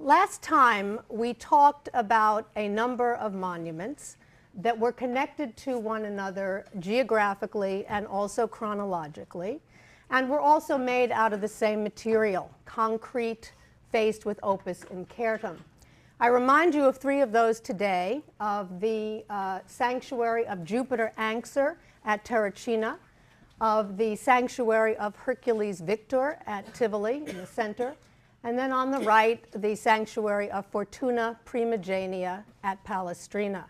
Last time we talked about a number of monuments that were connected to one another geographically and also chronologically, and were also made out of the same material, concrete faced with opus incertum. I remind you of three of those today, of the sanctuary of Jupiter Anxur at Terracina, of the sanctuary of Hercules Victor at Tivoli in the center, and then on the right, the sanctuary of Fortuna Primigenia at Palestrina.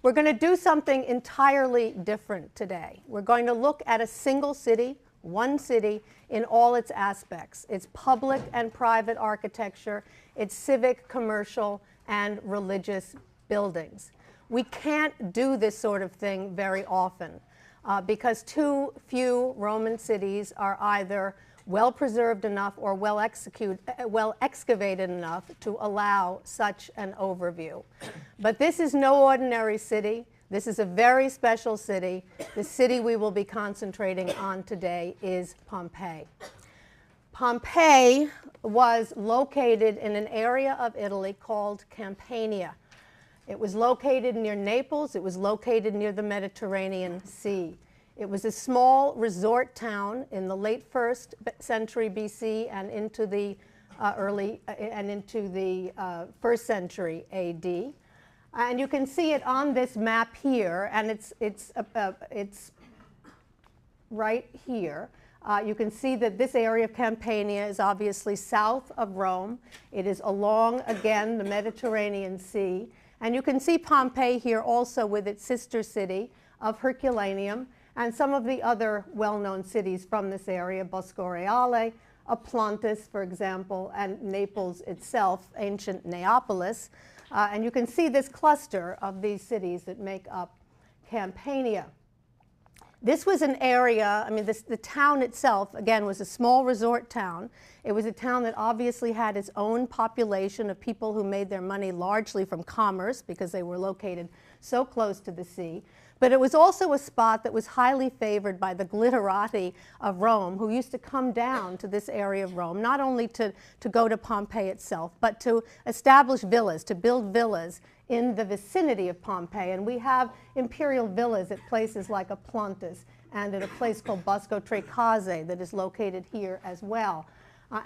We're going to do something entirely different today. We're going to look at a single city, one city, in all its aspects, its public and private architecture, its civic, commercial, and religious buildings. We can't do this sort of thing very often because too few Roman cities are either well preserved enough or well excavated enough to allow such an overview. But this is no ordinary city. This is a very special city. The city we will be concentrating on today is Pompeii. Pompeii was located in an area of Italy called Campania. It was located near Naples. It was located near the Mediterranean Sea. It was a small resort town in the late 1st century BC and into the first century AD. And you can see it on this map here, and it's right here. You can see that this area of Campania is obviously south of Rome. It is along, again, the Mediterranean Sea. And you can see Pompeii here also with its sister city of Herculaneum and some of the other well-known cities from this area, Bosco Reale, Aplantis, for example, and Naples itself, ancient Neapolis. And you can see this cluster of these cities that make up Campania. This was an area, I mean, the town itself, again, was a small resort town. It was a town that obviously had its own population of people who made their money largely from commerce because they were located so close to the sea. But it was also a spot that was highly favored by the glitterati of Rome, who used to come down to this area of Rome, not only to go to Pompeii itself, but to establish villas, to build villas in the vicinity of Pompeii. And we have imperial villas at places like Aplantis and at a place called Bosco Trecase that is located here as well,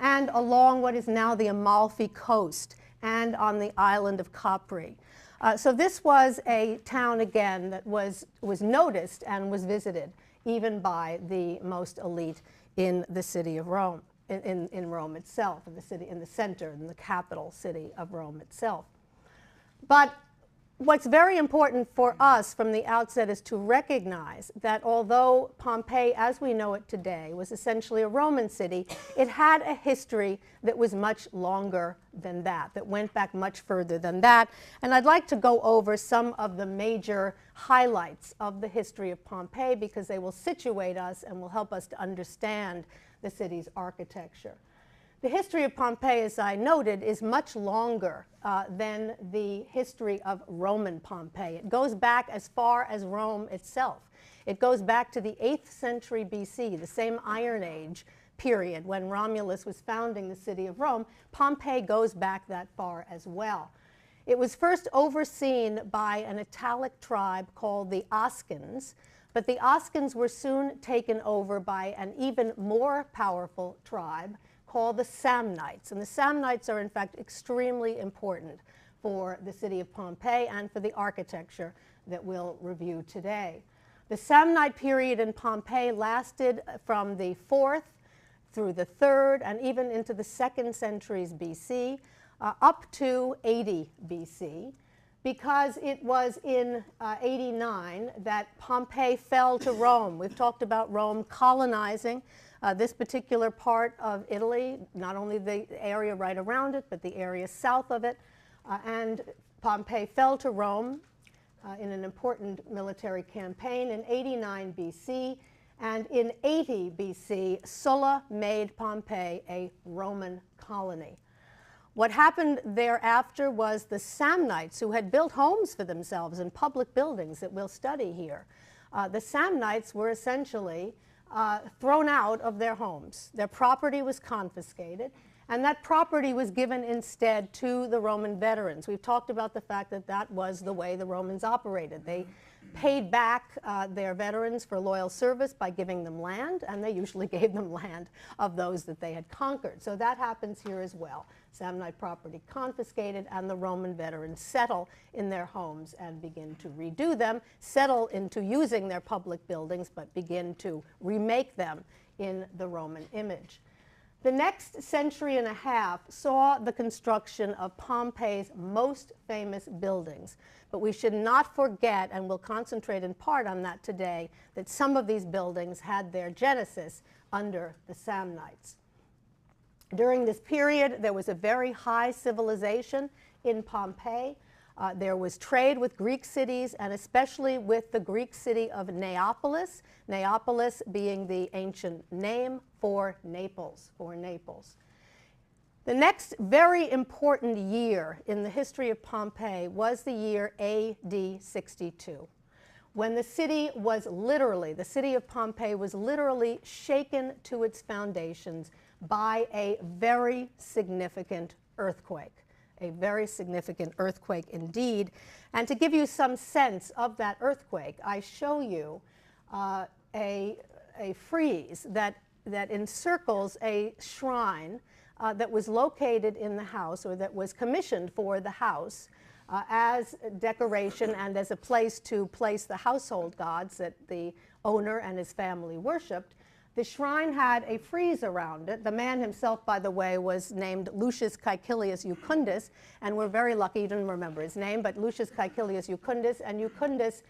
and along what is now the Amalfi coast and on the island of Capri. So this was a town, again, that was noticed and was visited even by the most elite in the city of Rome, in Rome itself, in the center, in the capital city of Rome itself. But what's very important for us from the outset is to recognize that although Pompeii, as we know it today, was essentially a Roman city, it had a history that was much longer than that went back much further than that. And I'd like to go over some of the major highlights of the history of Pompeii because they will situate us and will help us to understand the city's architecture. The history of Pompeii, as I noted, is much longer than the history of Roman Pompeii. It goes back as far as Rome itself. It goes back to the 8th century BC, the same Iron Age period when Romulus was founding the city of Rome. Pompeii goes back that far as well. It was first overseen by an Italic tribe called the Oscans, but the Oscans were soon taken over by an even more powerful tribe called the Samnites. And the Samnites are, in fact, extremely important for the city of Pompeii and for the architecture that we'll review today. The Samnite period in Pompeii lasted from the 4th through the 3rd and even into the 2nd centuries BC, up to 80 BC, because it was in 89 that Pompeii fell to Rome. We've talked about Rome colonizing this particular part of Italy, not only the area right around it, but the area south of it. And Pompeii fell to Rome in an important military campaign in 89 BC. And in 80 BC, Sulla made Pompeii a Roman colony. What happened thereafter was the Samnites, who had built homes for themselves in public buildings that we'll study here, the Samnites were essentially thrown out of their homes. Their property was confiscated, And that property was given instead to the Roman veterans. We've talked about the fact that that was the way the Romans operated. They paid back their veterans for loyal service by giving them land, and they usually gave them land of those that they had conquered. So that happens here as well. Samnite property confiscated, and the Roman veterans settle in their homes and begin to redo them, settle into using their public buildings, but begin to remake them in the Roman image. The next century and a half saw the construction of Pompeii's most famous buildings. But we should not forget, and we'll concentrate in part on that today, that some of these buildings had their genesis under the Samnites. During this period, there was a very high civilization in Pompeii. There was trade with Greek cities, and especially with the Greek city of Neapolis, Neapolis being the ancient name for Naples, The next very important year in the history of Pompeii was the year AD 62, when the city of Pompeii was literally shaken to its foundations by a very significant earthquake. A very significant earthquake indeed. And to give you some sense of that earthquake, I show you a frieze that encircles a shrine that was located in the house, or that was commissioned for the house as decoration and as a place to place the household gods that the owner and his family worshipped. The shrine had a frieze around it. The man himself, by the way, was named Lucius Caecilius Jucundus, and we're very lucky you didn't remember his name, but Lucius Caecilius Jucundus. And Jucundus,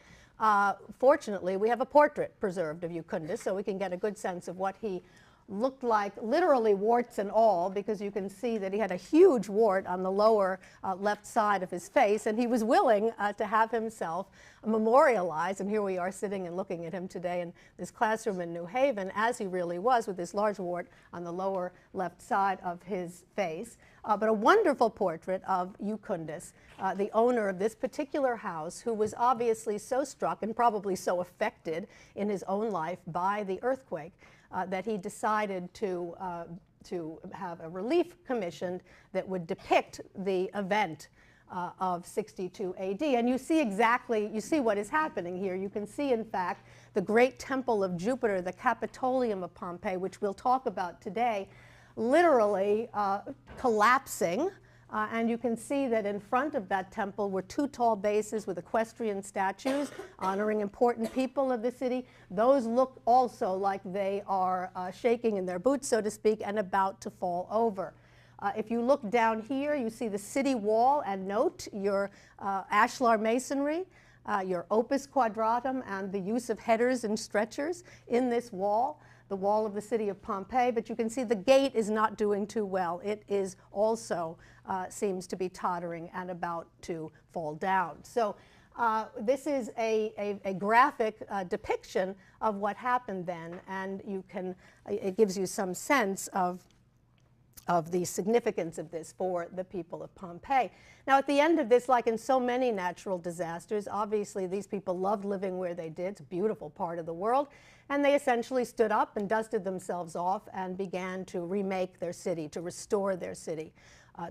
fortunately, we have a portrait preserved of Jucundus, so we can get a good sense of what he looked like, literally warts and all, because you can see that he had a huge wart on the lower left side of his face, and he was willing to have himself memorialized. And here we are sitting and looking at him today in this classroom in New Haven, as he really was, with this large wart on the lower left side of his face. But a wonderful portrait of Jucundus, the owner of this particular house, who was obviously so struck and probably so affected in his own life by the earthquake that he decided to have a relief commissioned that would depict the event of 62 AD. And you see what is happening here. You can see, in fact, the great temple of Jupiter, the Capitolium of Pompeii, which we'll talk about today, literally collapsing. And you can see that in front of that temple were two tall bases with equestrian statues honoring important people of the city. Those look also like they are shaking in their boots, so to speak, and about to fall over. If you look down here, you see the city wall, and note your ashlar masonry, your opus quadratum, and the use of headers and stretchers in this wall, the wall of the city of Pompeii. But you can see the gate is not doing too well. It is also seems to be tottering and about to fall down. So this is a graphic depiction of what happened then, and it gives you some sense of the significance of this for the people of Pompeii. Now, at the end of this, like in so many natural disasters, obviously these people loved living where they did. It's a beautiful part of the world. And they essentially stood up and dusted themselves off and began to remake their city, to restore their city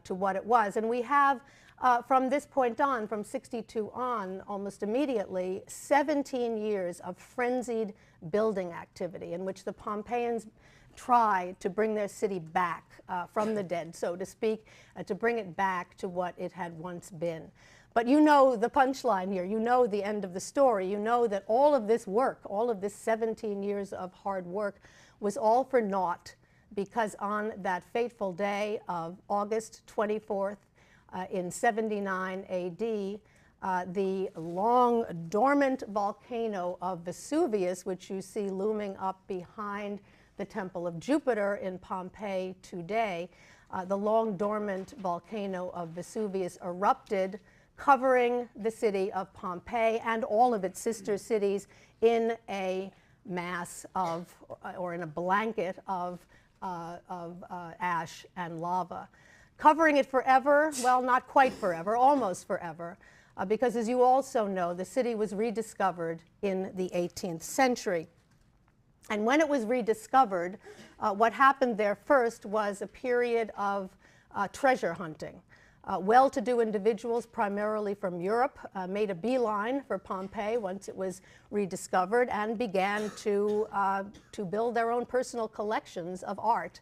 to what it was. And we have, from this point on, from 62 on, almost immediately, 17 years of frenzied building activity in which the Pompeians try to bring their city back from the dead, so to speak, to bring it back to what it had once been. But you know the punchline here. You know the end of the story. You know that all of this work, all of this 17 years of hard work, was all for naught, because on that fateful day of August 24th in 79 AD, the long dormant volcano of Vesuvius, which you see looming up behind the Temple of Jupiter in Pompeii today, the long dormant volcano of Vesuvius erupted, covering the city of Pompeii and all of its sister cities in a mass of, or in a blanket of ash and lava. Covering it forever, well, not quite forever, almost forever, because as you also know, the city was rediscovered in the 18th century. And when it was rediscovered, what happened there first was a period of treasure hunting. Well-to-do individuals, primarily from Europe, made a beeline for Pompeii once it was rediscovered and began to build their own personal collections of art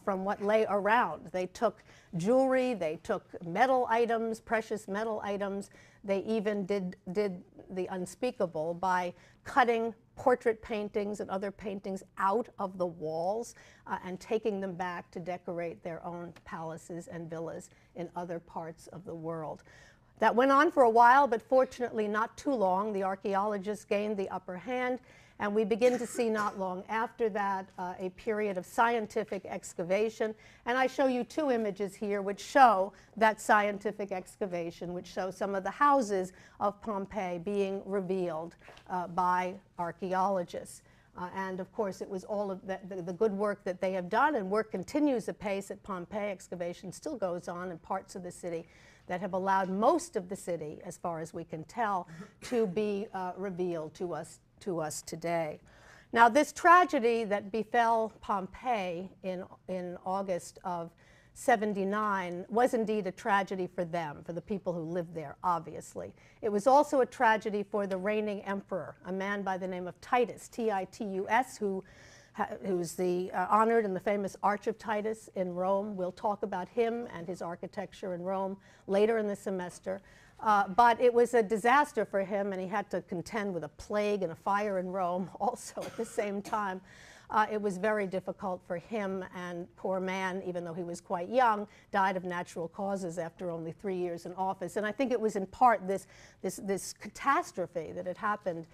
from what lay around. They took jewelry, they took metal items, precious metal items. They even did the unspeakable by cutting portrait paintings and other paintings out of the walls and taking them back to decorate their own palaces and villas in other parts of the world. That went on for a while, but fortunately not too long. The archaeologists gained the upper hand, and we begin to see not long after that a period of scientific excavation. And I show you two images here which show that scientific excavation, which show some of the houses of Pompeii being revealed by archaeologists. And of course, it was all of the good work that they have done, and work continues apace at Pompeii. Excavation still goes on in parts of the city that have allowed most of the city, as far as we can tell, to be revealed to us today. Now, this tragedy that befell Pompeii in August of '79 was indeed a tragedy for them, for the people who lived there, obviously. It was also a tragedy for the reigning emperor, a man by the name of Titus, Titus, who's the honored in the famous Arch of Titus in Rome. We'll talk about him and his architecture in Rome later in the semester. But it was a disaster for him, and he had to contend with a plague and a fire in Rome also at the same time. It was very difficult for him, and poor man, even though he was quite young, died of natural causes after only 3 years in office. And I think it was in part this catastrophe that had happened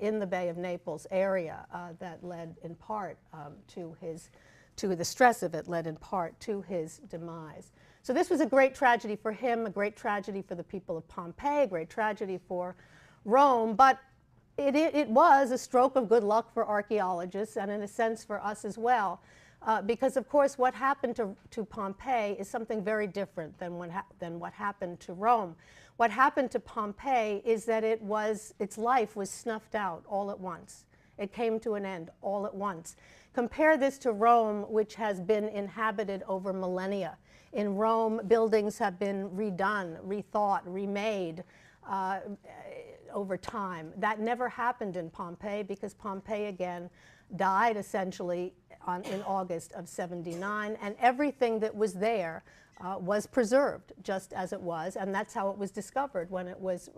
in the Bay of Naples area that led in part to the stress of it led in part to his demise. So this was a great tragedy for him, a great tragedy for the people of Pompeii, a great tragedy for Rome, but it was a stroke of good luck for archaeologists, and in a sense for us as well, because of course what happened to Pompeii is something very different than what happened to Rome. What happened to Pompeii is that its life was snuffed out all at once. It came to an end all at once. Compare this to Rome, which has been inhabited over millennia. In Rome, buildings have been redone, rethought, remade over time. That never happened in Pompeii, because Pompeii again died essentially in August of '79, and everything that was there was preserved just as it was, and that's how it was discovered when it was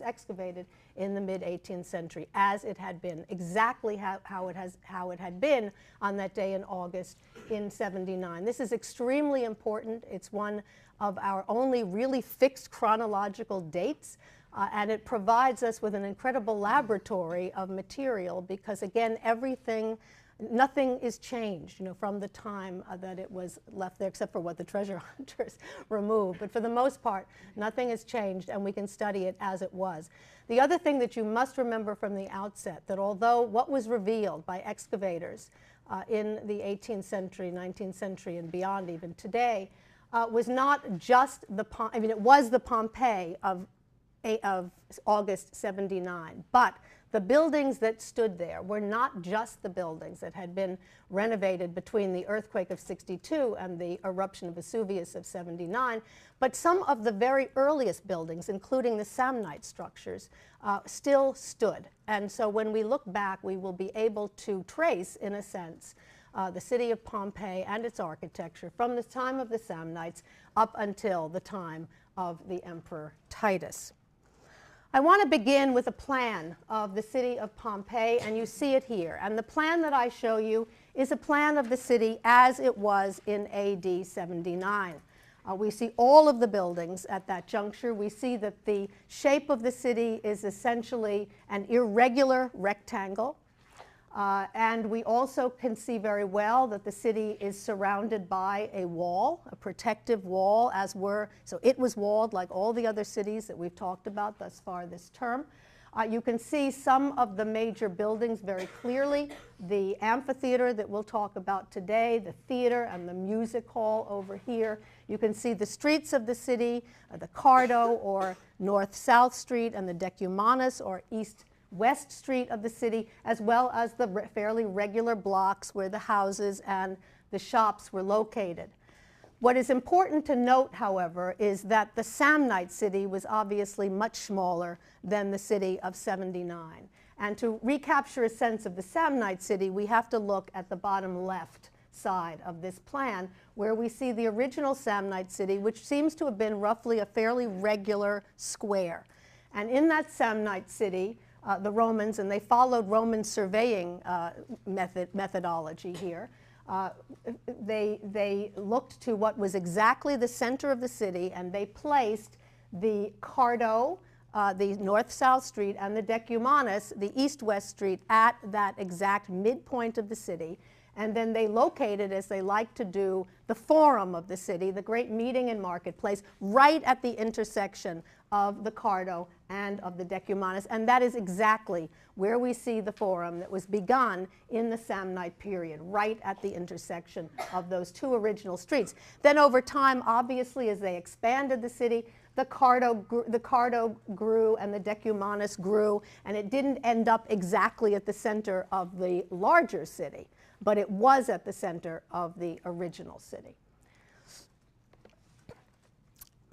excavated in the mid-18th century, as it had been, exactly how it had been on that day in August in '79. This is extremely important. It's one of our only really fixed chronological dates, and it provides us with an incredible laboratory of material, because again, nothing is changed, from the time that it was left there, except for what the treasure hunters removed. But for the most part, nothing has changed, and we can study it as it was. The other thing that you must remember from the outset, that although what was revealed by excavators in the 18th century, 19th century, and beyond even today, was not just it was the Pompeii of August '79, but the buildings that stood there were not just the buildings that had been renovated between the earthquake of '62 and the eruption of Vesuvius of '79, but some of the very earliest buildings, including the Samnite structures, still stood. And so when we look back, we will be able to trace, in a sense, the city of Pompeii and its architecture from the time of the Samnites up until the time of the Emperor Titus. I want to begin with a plan of the city of Pompeii, and you see it here. And the plan that I show you is a plan of the city as it was in AD '79. We see all of the buildings at that juncture. We see that the shape of the city is essentially an irregular rectangle. And we also can see very well that the city is surrounded by a wall, a protective wall, so it was walled like all the other cities that we've talked about thus far this term. You can see some of the major buildings very clearly. The amphitheater that we'll talk about today, the theater and the music hall over here. You can see the streets of the city, the Cardo or North-South Street, and the Decumanus or East West Street of the city, as well as the fairly regular blocks where the houses and the shops were located. What is important to note, however, is that the Samnite city was obviously much smaller than the city of 79. And to recapture a sense of the Samnite city, we have to look at the bottom left side of this plan, where we see the original Samnite city, which seems to have been roughly a fairly regular square. And in that Samnite city, the Romans, and they followed Roman surveying methodology here, they looked to what was exactly the center of the city, and they placed the Cardo, the north-south street, and the Decumanus, the east-west street, at that exact midpoint of the city. And then they located, as they like to do, the forum of the city, the great meeting and marketplace, right at the intersection of the Cardo and of the Decumanus. And that is exactly where we see the forum that was begun in the Samnite period, right at the intersection of those two original streets. Then over time, obviously, as they expanded the city, the Cardo grew and the Decumanus grew, and it didn't end up exactly at the center of the larger city, but it was at the center of the original city.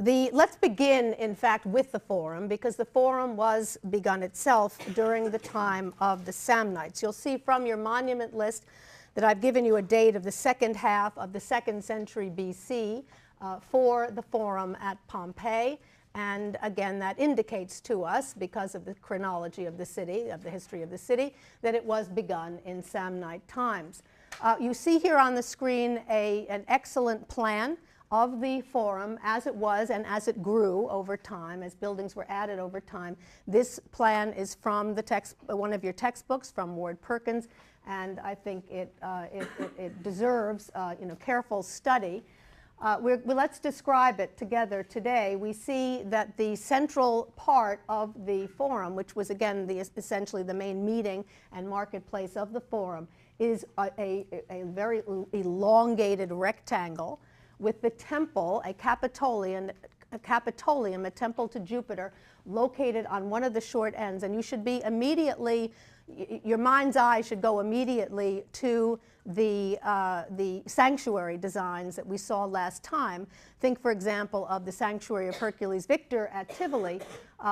Let's begin, in fact, with the forum, because the forum was begun itself during the time of the Samnites. You'll see from your monument list that I've given you a date of the second half of the 2nd century BC for the forum at Pompeii. And again, that indicates to us, because of the chronology of the city, of the history of the city, that it was begun in Samnite times. You see here on the screen an excellent plan of the forum as it was and as it grew over time, as buildings were added over time. This plan is from the one of your textbooks from Ward Perkins, and I think it deserves careful study. Let's describe it together today. We see that the central part of the forum, which was again essentially the main meeting and marketplace of the forum, is a very elongated rectangle with the temple, a Capitolium, a temple to Jupiter, located on one of the short ends. And you should be immediately, your mind's eye should go immediately to the sanctuary designs that we saw last time. Think, for example, of the sanctuary of Hercules Victor at Tivoli,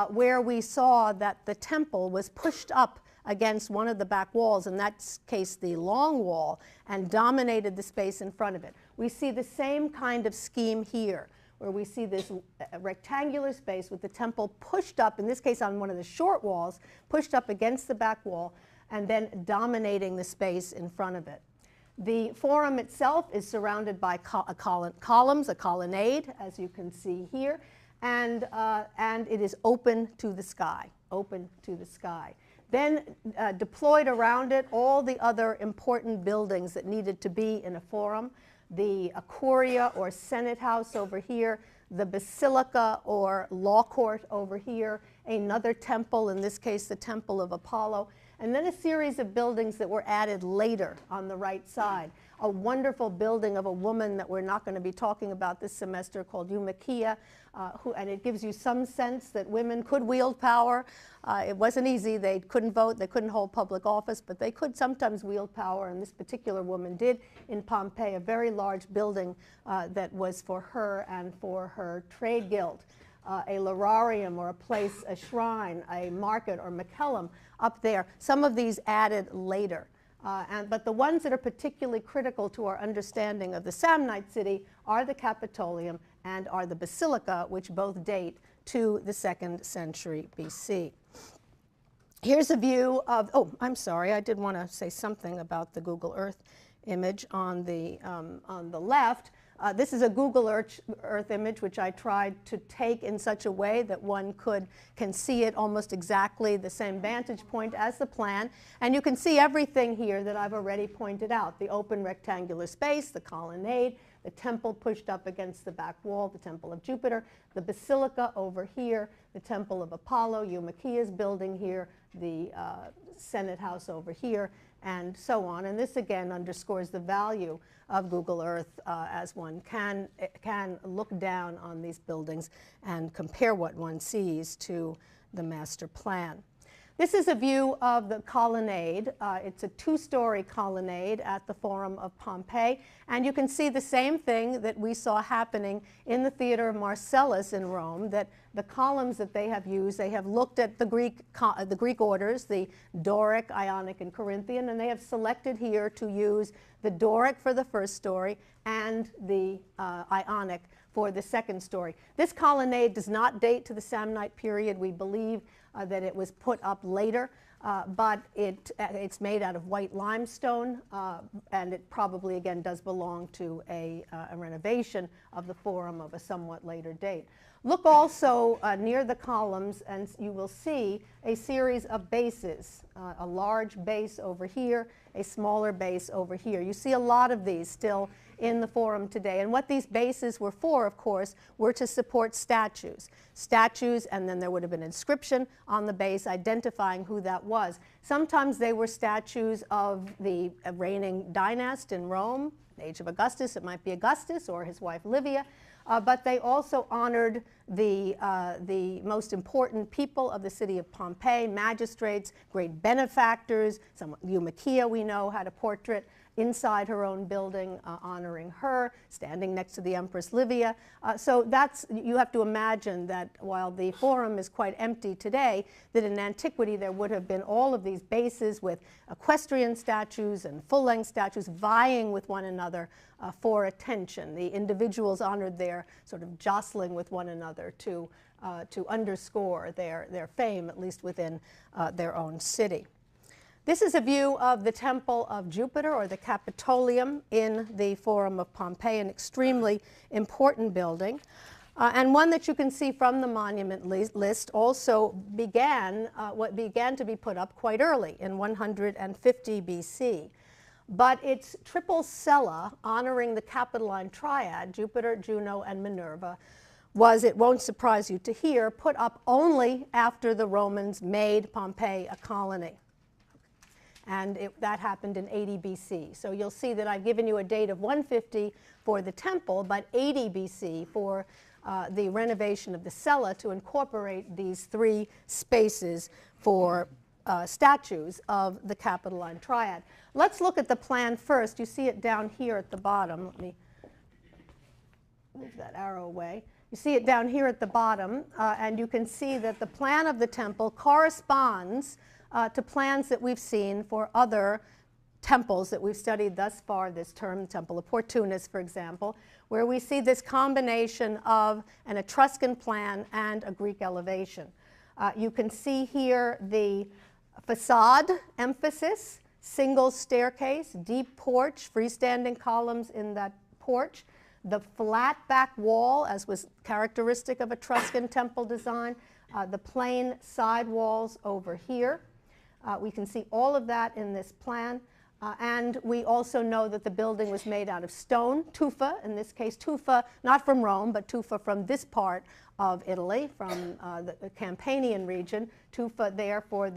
where we saw that the temple was pushed up against one of the back walls, in that case the long wall, and dominated the space in front of it. We see the same kind of scheme here, where we see this rectangular space with the temple pushed up, in this case on one of the short walls, pushed up against the back wall, and then dominating the space in front of it. The forum itself is surrounded by columns, a colonnade, as you can see here, and it is open to the sky, open to the sky. Then deployed around it all the other important buildings that needed to be in a forum, the Curia or Senate House over here, the Basilica or Law Court over here, another temple, in this case the Temple of Apollo, and then a series of buildings that were added later on the right side. A wonderful building of a woman that we're not going to be talking about this semester called Eumakia, and it gives you some sense that women could wield power. It wasn't easy. They couldn't vote. They couldn't hold public office, but they could sometimes wield power, and this particular woman did in Pompeii, a very large building that was for her and for her trade guild. A lararium or a place, a shrine, a market or macellum up there. Some of these added later. But the ones that are particularly critical to our understanding of the Samnite city are the Capitolium and are the Basilica, which both date to the 2nd century BC. Here's a view of, oh, I'm sorry, I did want to say something about the Google Earth image on the left. This is a Google Earth image which I tried to take in such a way that one can see it almost exactly the same vantage point as the plan. And you can see everything here that I've already pointed out. The open rectangular space, the colonnade, the temple pushed up against the back wall, the Temple of Jupiter, the Basilica over here, the Temple of Apollo, Eumakia's building here, the Senate House over here, and so on. And this again underscores the value of Google Earth as one can look down on these buildings and compare what one sees to the master plan. This is a view of the colonnade. It's a two-story colonnade at the Forum of Pompeii, and you can see the same thing that we saw happening in the Theater of Marcellus in Rome, that the columns that they have used, they have looked at the Greek orders, the Doric, Ionic, and Corinthian, and they have selected here to use the Doric for the first story and the Ionic for the second story. This colonnade does not date to the Samnite period. We believe that it was put up later, but it's made out of white limestone, and it probably, again, does belong to a renovation of the Forum of a somewhat later date. Look also near the columns, and you will see a series of bases, a large base over here, a smaller base over here. You see a lot of these still in the Forum today. And what these bases were for, of course, were to support statues. Statues, and then there would have been an inscription on the base identifying who that was. Sometimes they were statues of the reigning dynast in Rome, the age of Augustus. It might be Augustus or his wife Livia. But they also honored the most important people of the city of Pompeii, magistrates, great benefactors. Eumakia, we know, had a portrait inside her own building honoring her, standing next to the Empress Livia. So you have to imagine that while the Forum is quite empty today, that in antiquity there would have been all of these bases with equestrian statues and full-length statues vying with one another for attention. The individuals honored there sort of jostling with one another to underscore their fame, at least within their own city. This is a view of the Temple of Jupiter, or the Capitolium, in the Forum of Pompeii, an extremely important building. And one that you can see from the monument list also what began to be put up quite early, in 150 BC. But its triple cella, honoring the Capitoline triad, Jupiter, Juno, and Minerva, was, it won't surprise you to hear, put up only after the Romans made Pompeii a colony. And that happened in 80 BC. So you'll see that I've given you a date of 150 for the temple, but 80 BC for the renovation of the cella to incorporate these three spaces for statues of the Capitoline triad. Let's look at the plan first. You see it down here at the bottom. Let me move that arrow away. You see it down here at the bottom, and you can see that the plan of the temple corresponds to plans that we've seen for other temples that we've studied thus far this term, the Temple of Portunus, for example, where we see this combination of an Etruscan plan and a Greek elevation. You can see here the facade emphasis, single staircase, deep porch, freestanding columns in that porch, the flat back wall, as was characteristic of Etruscan temple design, the plain side walls over here. We can see all of that in this plan. And we also know that the building was made out of stone, tufa, in this case tufa, not from Rome, but tufa from this part of Italy, from the Campanian region, tufa there for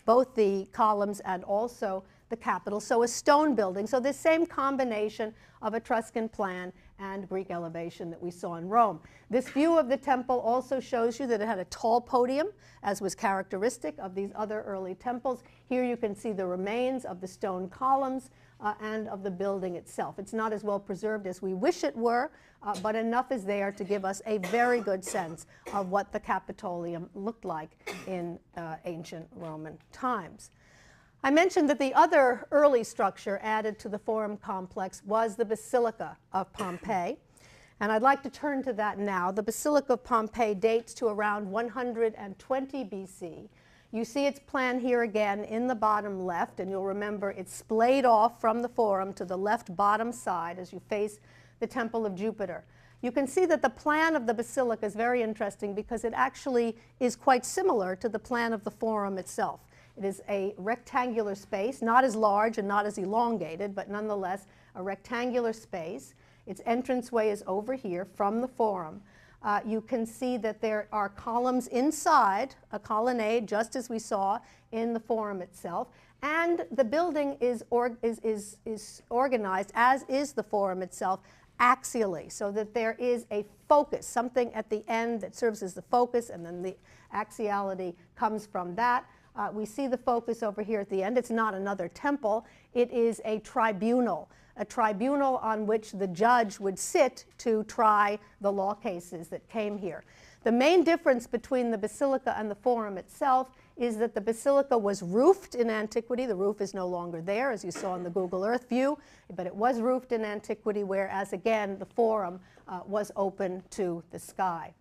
both the columns and also the capital. So a stone building. So this same combination of Etruscan plan and Greek elevation that we saw in Rome. This view of the temple also shows you that it had a tall podium, as was characteristic of these other early temples. Here you can see the remains of the stone columns and of the building itself. It's not as well preserved as we wish it were, but enough is there to give us a very good sense of what the Capitolium looked like in ancient Roman times. I mentioned that the other early structure added to the Forum complex was the Basilica of Pompeii, and I'd like to turn to that now. The Basilica of Pompeii dates to around 120 BC. You see its plan here again in the bottom left, and you'll remember it's splayed off from the Forum to the left bottom side as you face the Temple of Jupiter. You can see that the plan of the Basilica is very interesting because it actually is quite similar to the plan of the Forum itself. It is a rectangular space, not as large and not as elongated, but nonetheless a rectangular space. Its entranceway is over here from the Forum. You can see that there are columns inside a colonnade, just as we saw in the Forum itself. And the building is organized, as is the Forum itself, axially, so that there is a focus, something at the end that serves as the focus, and then the axiality comes from that. We see the focus over here at the end. It's not another temple. It is a tribunal on which the judge would sit to try the law cases that came here. The main difference between the basilica and the forum itself is that the basilica was roofed in antiquity. The roof is no longer there, as you saw in the Google Earth view, but it was roofed in antiquity, whereas, again, the forum was open to the sky.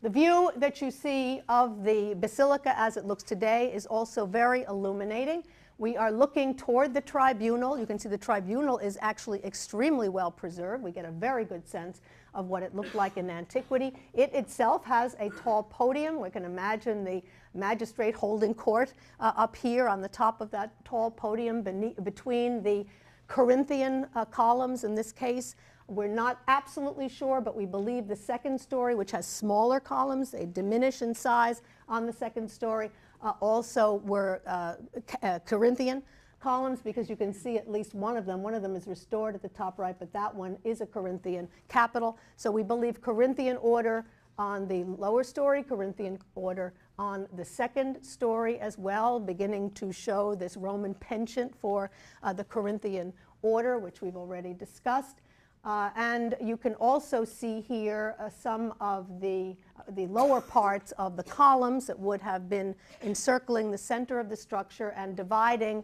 The view that you see of the basilica as it looks today is also very illuminating. We are looking toward the tribunal. You can see the tribunal is actually extremely well preserved. We get a very good sense of what it looked like in antiquity. It itself has a tall podium. We can imagine the magistrate holding court up here on the top of that tall podium between the Corinthian columns in this case. We're not absolutely sure, but we believe the second story, which has smaller columns, they diminish in size on the second story, also were Corinthian columns, because you can see at least one of them. One of them is restored at the top right, but that one is a Corinthian capital. So we believe Corinthian order on the lower story, Corinthian order on the second story as well, beginning to show this Roman penchant for the Corinthian order, which we've already discussed. And you can also see here some of the lower parts of the columns that would have been encircling the center of the structure and dividing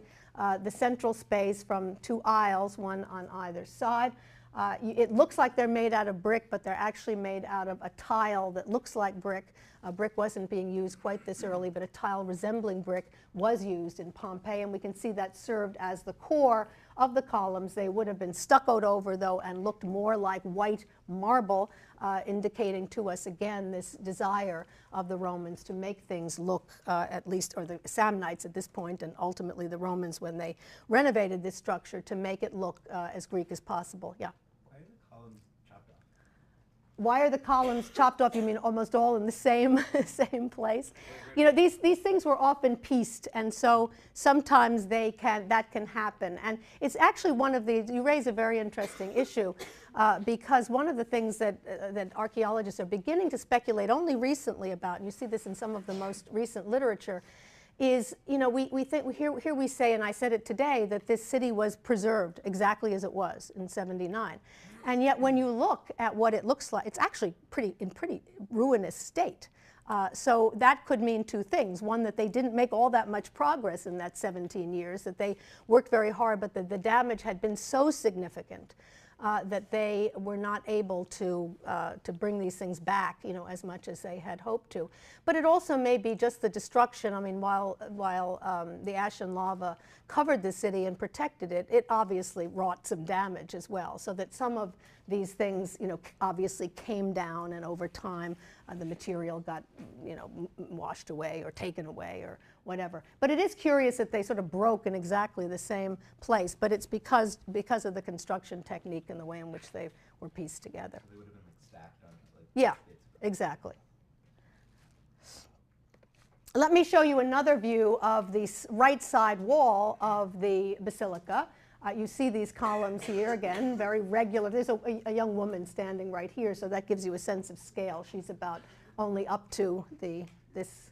the central space from two aisles, one on either side. It looks like they're made out of brick, but they're actually made out of a tile that looks like brick. Brick wasn't being used quite this early, but a tile resembling brick was used in Pompeii, and we can see that served as the core of the columns. They would have been stuccoed over, though, and looked more like white marble, indicating to us, again, this desire of the Romans to make things look, at least, or the Samnites at this point, and ultimately the Romans when they renovated this structure, to make it look as Greek as possible. Yeah? Why are the columns chopped off? You mean almost all in the same place? You know, these things were often pieced, and so sometimes that can happen. And it's actually one of the, you raise a very interesting issue, because one of the things that archaeologists are beginning to speculate only recently about, and you see this in some of the most recent literature, is, you know, we think, here we say, and I said it today, that this city was preserved exactly as it was in 79. And yet when you look at what it looks like, it's actually in pretty ruinous state. So that could mean two things. One, that they didn't make all that much progress in that 17 years, that they worked very hard, but that the damage had been so significant that they were not able to bring these things back, you know, as much as they had hoped to. But it also may be just the destruction. I mean, while the ash and lava covered the city and protected it, it obviously wrought some damage as well. So that some of these things, you know, obviously came down, and over time the material got, you know, washed away or taken away or whatever. But it is curious that they sort of broke in exactly the same place, but it's because of the construction technique and the way in which they were pieced together. So they would have been like stacked on, like, yeah, exactly. Let me show you another view of the right side wall of the basilica. You see these columns here, again, very regular. There's a young woman standing right here, so that gives you a sense of scale. She's about only up to this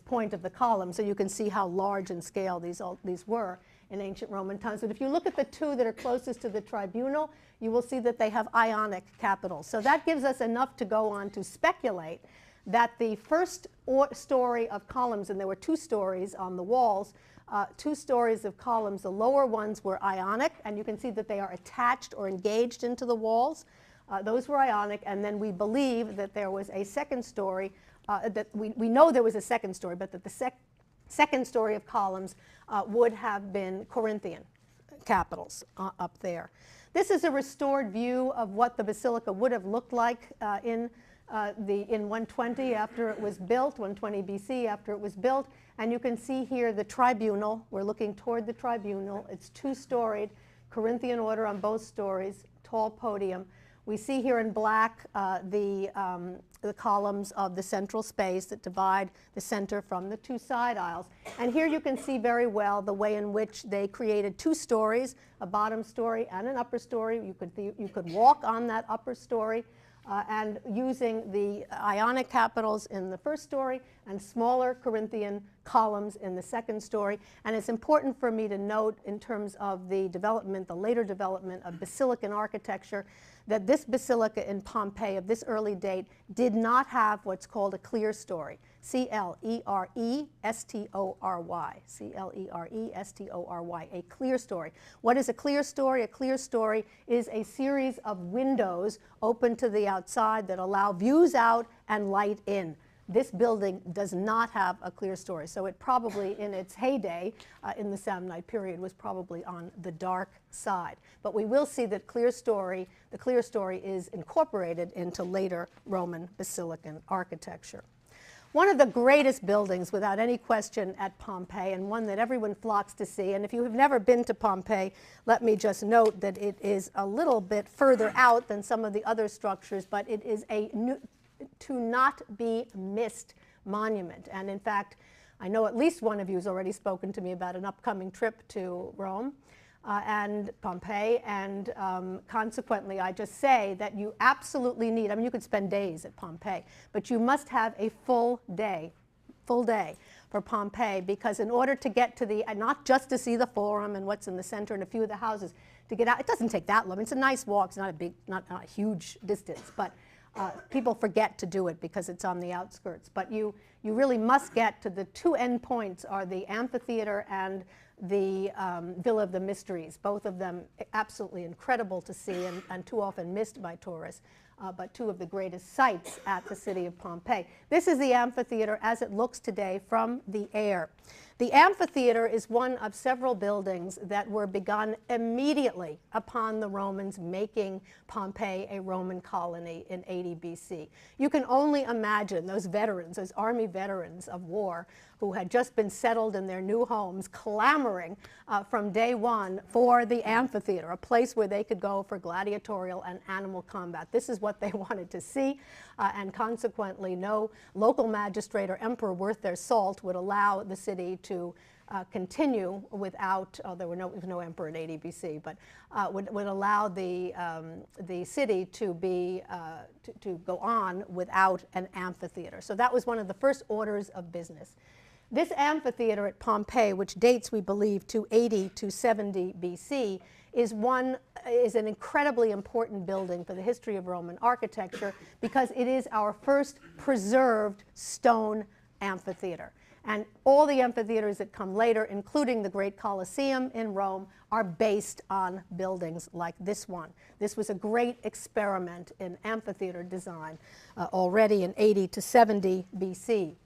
point of the column, so you can see how large in scale these were in ancient Roman times. But if you look at the two that are closest to the tribunal, you will see that they have Ionic capitals. So that gives us enough to go on to speculate that the first story of columns, and there were two stories on the walls, two stories of columns, the lower ones were Ionic, and you can see that they are attached or engaged into the walls. Those were Ionic, and then we believe that there was a second story, that we know there was a second story, but that the second story of columns would have been Corinthian capitals up there. This is a restored view of what the basilica would have looked like in 120 after it was built, 120 BC after it was built. And you can see here the tribunal. We're looking toward the tribunal. It's two-storied, Corinthian order on both stories, tall podium. We see here in black the columns of the central space that divide the center from the two side aisles. And here you can see very well the way in which they created two stories, a bottom story and an upper story. You could walk on that upper story. and using the Ionic capitals in the first story and smaller Corinthian columns in the second story. And it's important for me to note, in terms of the development, the later development of basilican architecture, that this basilica in Pompeii of this early date did not have what's called a clear story. C-L-E-R-E-S-T-O-R-Y. C-L-E-R-E-S-T-O-R-Y. A clear story. What is a clear story? A clear story is a series of windows open to the outside that allow views out and light in. This building does not have a clear story, so it probably, in its heyday, in the Samnite period, was probably on the dark side. But we will see that the clear story is incorporated into later Roman basilican architecture. One of the greatest buildings, without any question, at Pompeii, and one that everyone flocks to see, and if you have never been to Pompeii, let me just note that it is a little bit further out than some of the other structures, but it is a to not be missed monument. And in fact, I know at least one of you has already spoken to me about an upcoming trip to Rome and Pompeii, and consequently I just say that you absolutely need, I mean, you could spend days at Pompeii, but you must have a full day for Pompeii, because in order to get to the, not just to see the Forum and what's in the center and a few of the houses, to get out, it doesn't take that long. It's a nice walk, it's not a big, not a huge distance, but people forget to do it because it's on the outskirts. But you really must get to the two end points, are the amphitheater and the Villa of the Mysteries, both of them absolutely incredible to see and too often missed by tourists, but two of the greatest sights at the city of Pompeii. This is the amphitheater as it looks today from the air. The amphitheater is one of several buildings that were begun immediately upon the Romans making Pompeii a Roman colony in 80 BC. You can only imagine those veterans, those army veterans of war, who had just been settled in their new homes, clamoring from day one for the amphitheater, a place where they could go for gladiatorial and animal combat. This is what they wanted to see, and consequently no local magistrate or emperor worth their salt would allow the city to continue without, there was no emperor in 80 BC, but would allow the city to be, to go on without an amphitheater. So that was one of the first orders of business. This amphitheater at Pompeii, which dates, we believe, to 80 to 70 BC, is an incredibly important building for the history of Roman architecture, because it is our first preserved stone amphitheater. And all the amphitheaters that come later, including the great Colosseum in Rome, are based on buildings like this one. This was a great experiment in amphitheater design already in 80 to 70 BC.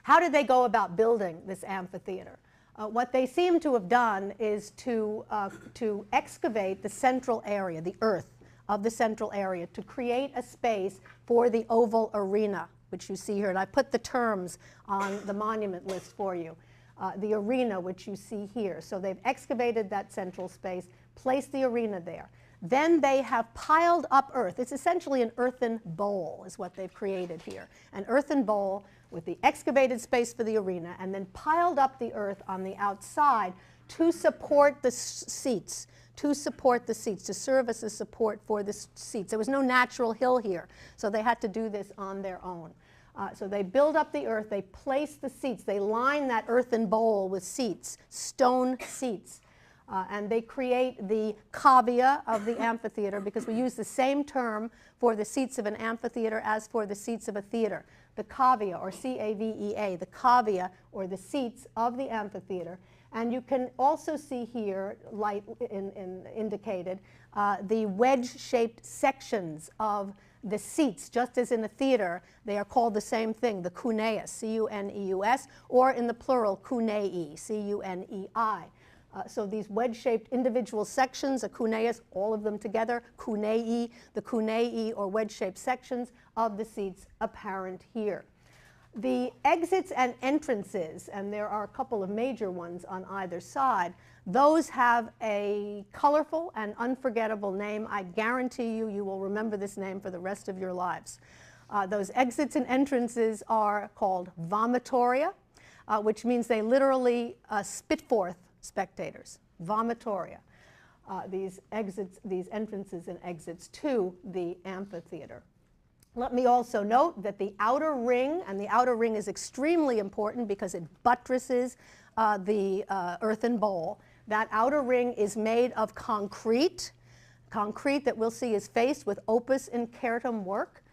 How did they go about building this amphitheater? What they seem to have done is to excavate the central area, the earth of the central area, to create a space for the oval arena, which you see here. And I put the terms on the monument list for you. The arena, which you see here. So they've excavated that central space, placed the arena there. Then they have piled up earth. It's essentially an earthen bowl is what they've created here. An earthen bowl with the excavated space for the arena, and then piled up the earth on the outside to support the seats, to serve as a support for the seats. There was no natural hill here, so they had to do this on their own. So they build up the earth, they place the seats, they line that earthen bowl with seats, stone seats. And they create the cavea of the amphitheater, because we use the same term for the seats of an amphitheater as for the seats of a theater. The cavea, or C-A-V-E-A, the cavea, or the seats of the amphitheater. And you can also see here, light indicated, the wedge-shaped sections of the seats. Just as in a theater, they are called the same thing, the cuneus, C-U-N-E-U-S, or in the plural, cunei, C-U-N-E-I. So these wedge-shaped individual sections, a cuneus, all of them together, cunei, the cunei or wedge-shaped sections of the seats apparent here. The exits and entrances, and there are a couple of major ones on either side, those have a colorful and unforgettable name. I guarantee you, you will remember this name for the rest of your lives. Those exits and entrances are called vomitoria, which means they literally spit forth spectators, vomitoria. these entrances and exits to the amphitheater. Let me also note that the outer ring, and the outer ring is extremely important because it buttresses the earthen bowl. That outer ring is made of concrete that we'll see is faced with opus incertum work.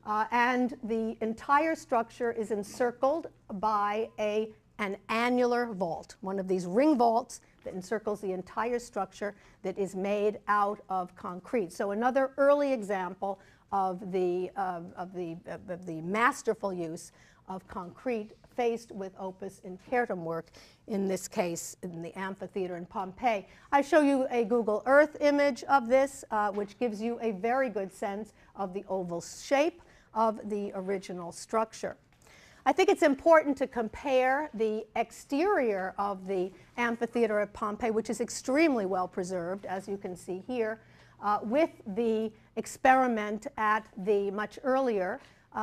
And the entire structure is encircled by an annular vault, one of these ring vaults that encircles the entire structure that is made out of concrete. So another early example of the masterful use of concrete faced with opus incertum work, in this case in the amphitheater in Pompeii. I show you a Google Earth image of this, which gives you a very good sense of the oval shape of the original structure. I think it's important to compare the exterior of the amphitheater at Pompeii, which is extremely well preserved, as you can see here, with the experiment at the much earlier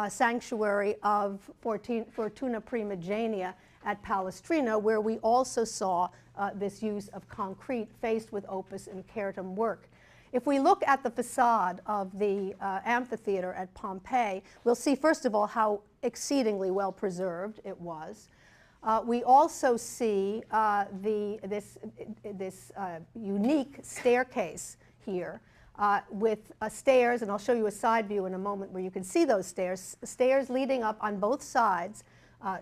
sanctuary of Fortuna Primigenia at Palestrina, where we also saw this use of concrete faced with opus incertum work. If we look at the facade of the amphitheater at Pompeii, we'll see, first of all, how exceedingly well preserved it was. We also see this unique staircase here with stairs, and I'll show you a side view in a moment where you can see those stairs leading up on both sides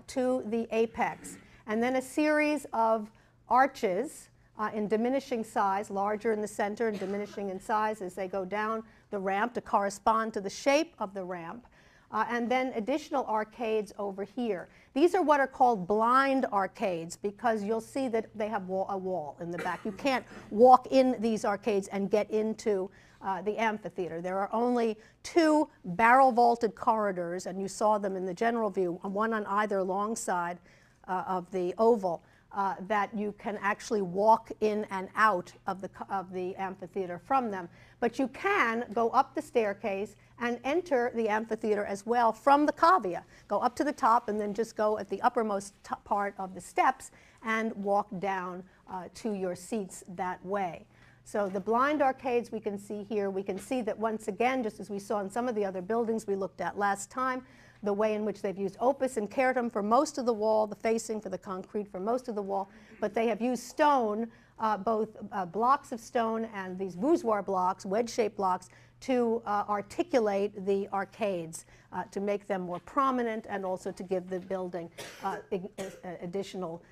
to the apex, and then a series of arches in diminishing size, larger in the center and diminishing in size as they go down the ramp to correspond to the shape of the ramp, and then additional arcades over here. These are what are called blind arcades because you'll see that they have a wall in the back. You can't walk in these arcades and get into the amphitheater. There are only two barrel-vaulted corridors, and you saw them in the general view, one on either long side of the oval, that you can actually walk in and out of the amphitheater from them. But you can go up the staircase and enter the amphitheater as well from the cavea. Go up to the top and then just go at the uppermost part of the steps and walk down to your seats that way. So the blind arcades we can see here. We can see that once again, just as we saw in some of the other buildings we looked at last time, the way in which they've used opus incertum for most of the wall, the facing for the concrete for most of the wall, but they have used stone, both blocks of stone and these voussoir blocks, wedge-shaped blocks, to articulate the arcades, to make them more prominent and also to give the building additional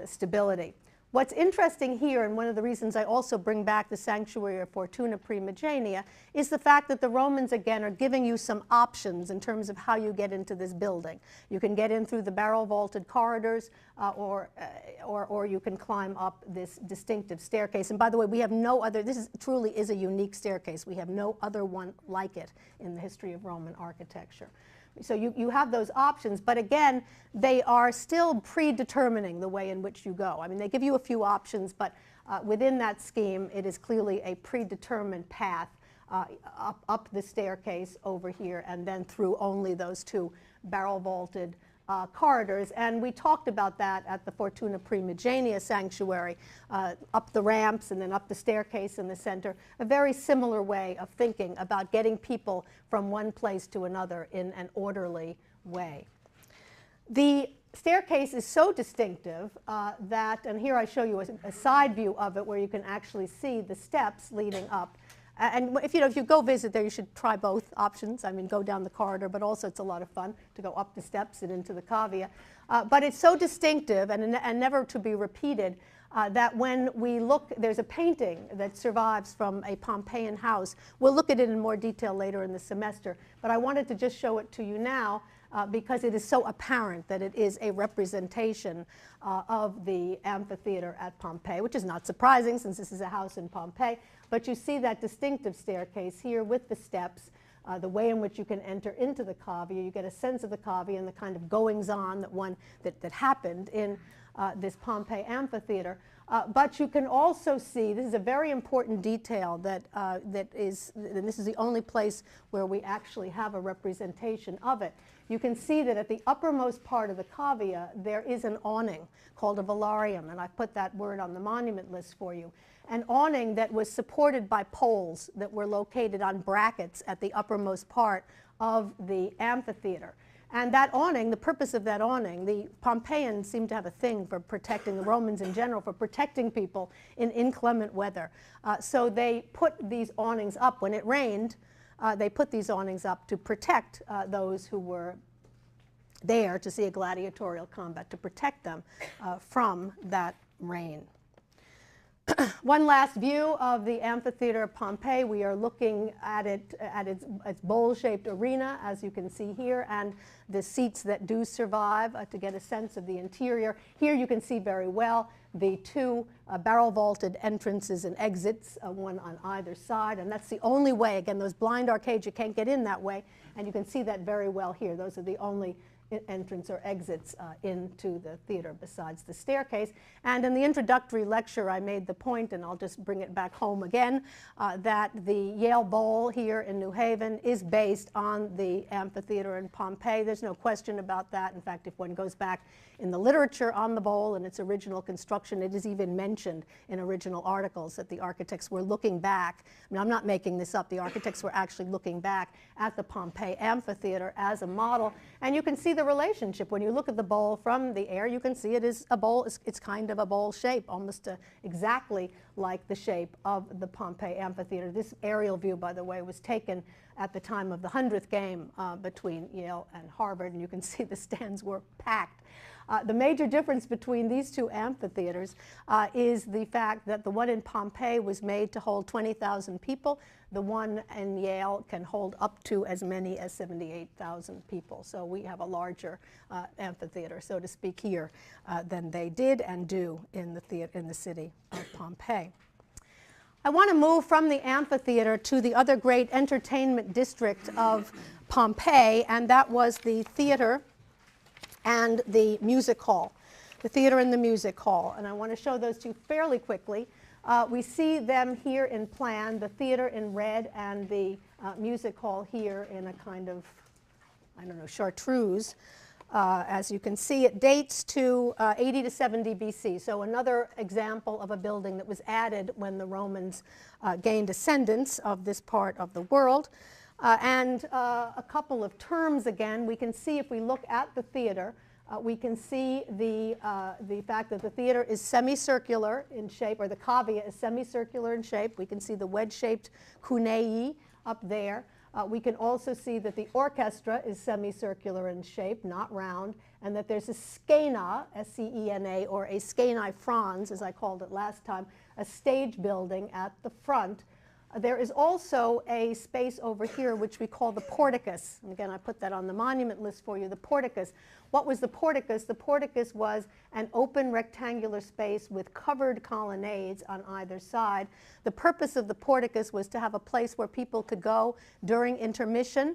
stability. What's interesting here, and one of the reasons I also bring back the sanctuary of Fortuna Primigenia, is the fact that the Romans, again, are giving you some options in terms of how you get into this building. You can get in through the barrel-vaulted corridors, or you can climb up this distinctive staircase. And by the way, we have no other, truly is a unique staircase. We have no other one like it in the history of Roman architecture. So you have those options, but again, they are still predetermining the way in which you go. I mean, they give you a few options, but within that scheme, it is clearly a predetermined path up the staircase over here and then through only those two barrel-vaulted corridors. And we talked about that at the Fortuna Primigenia sanctuary, up the ramps and then up the staircase in the center, a very similar way of thinking about getting people from one place to another in an orderly way. The staircase is so distinctive that, and here I show you a side view of it where you can actually see the steps leading up. And if you go visit there, you should try both options. I mean, go down the corridor, but also it's a lot of fun to go up the steps and into the cavea. But it's so distinctive and never to be repeated that when we look, there's a painting that survives from a Pompeian house. We'll look at it in more detail later in the semester, but I wanted to just show it to you now because it is so apparent that it is a representation of the amphitheater at Pompeii, which is not surprising since this is a house in Pompeii. But you see that distinctive staircase here with the steps, the way in which you can enter into the cavea. You get a sense of the cavea and the kind of goings-on that happened in this Pompeii amphitheater. But you can also see, this is a very important detail that, and this is the only place where we actually have a representation of it. You can see that at the uppermost part of the cavea, there is an awning called a velarium, and I put that word on the monument list for you. An awning that was supported by poles that were located on brackets at the uppermost part of the amphitheater. And that awning, the purpose of that awning, the Pompeians seemed to have a thing for protecting, the Romans in general, for protecting people in inclement weather. So they put these awnings up. When it rained, they put these awnings up to protect those who were there to see a gladiatorial combat, to protect them from that rain. One last view of the amphitheater of Pompeii. We are looking at it at its bowl-shaped arena, as you can see here, and the seats that do survive to get a sense of the interior. Here you can see very well the two barrel-vaulted entrances and exits, one on either side, and that's the only way. Again, those blind arcades, you can't get in that way, and you can see that very well here. Those are the only entrance or exits into the theater besides the staircase. And in the introductory lecture I made the point, and I'll just bring it back home again, that the Yale Bowl here in New Haven is based on the amphitheater in Pompeii. There's no question about that. In fact, if one goes back in the literature on the bowl and its original construction, it is even mentioned in original articles that the architects were looking back. I mean, I'm not making this up. The architects were actually looking back at the Pompeii amphitheater as a model. And you can see the relationship. When you look at the bowl from the air, you can see it is a bowl. It's kind of a bowl shape, almost exactly like the shape of the Pompeii amphitheater. This aerial view, by the way, was taken at the time of the 100th game between Yale and Harvard, and you can see the stands were packed. The major difference between these two amphitheaters is the fact that the one in Pompeii was made to hold 20,000 people. The one in Yale can hold up to as many as 78,000 people. So we have a larger amphitheater, so to speak, here than they did and do in the city of Pompeii. I want to move from the amphitheater to the other great entertainment district of Pompeii, and that was the theater and the music hall, the theater and the music hall. And I want to show those two fairly quickly. We see them here in plan, the theater in red and the music hall here in a kind of, I don't know, chartreuse. As you can see, it dates to 80 to 70 BC, so another example of a building that was added when the Romans gained ascendance of this part of the world. And a couple of terms again. We can see, if we look at the theater, we can see the fact that the theater is semicircular in shape, or the cavea is semicircular in shape. We can see the wedge-shaped cunei up there. We can also see that the orchestra is semicircular in shape, not round, and that there's a scena, S-C-E-N-A, or a scaenae frons, as I called it last time, a stage building at the front. There is also a space over here which we call the porticus. And again, I put that on the monument list for you, the porticus. What was the porticus? The porticus was an open rectangular space with covered colonnades on either side. The purpose of the porticus was to have a place where people could go during intermission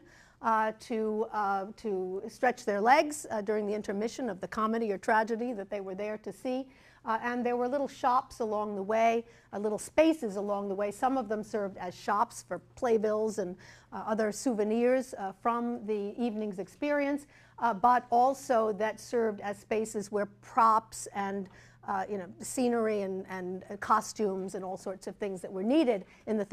to stretch their legs during the intermission of the comedy or tragedy that they were there to see. And there were little shops along the way, little spaces along the way. Some of them served as shops for playbills and other souvenirs from the evening's experience, but also that served as spaces where props and scenery and costumes and all sorts of things that were needed in the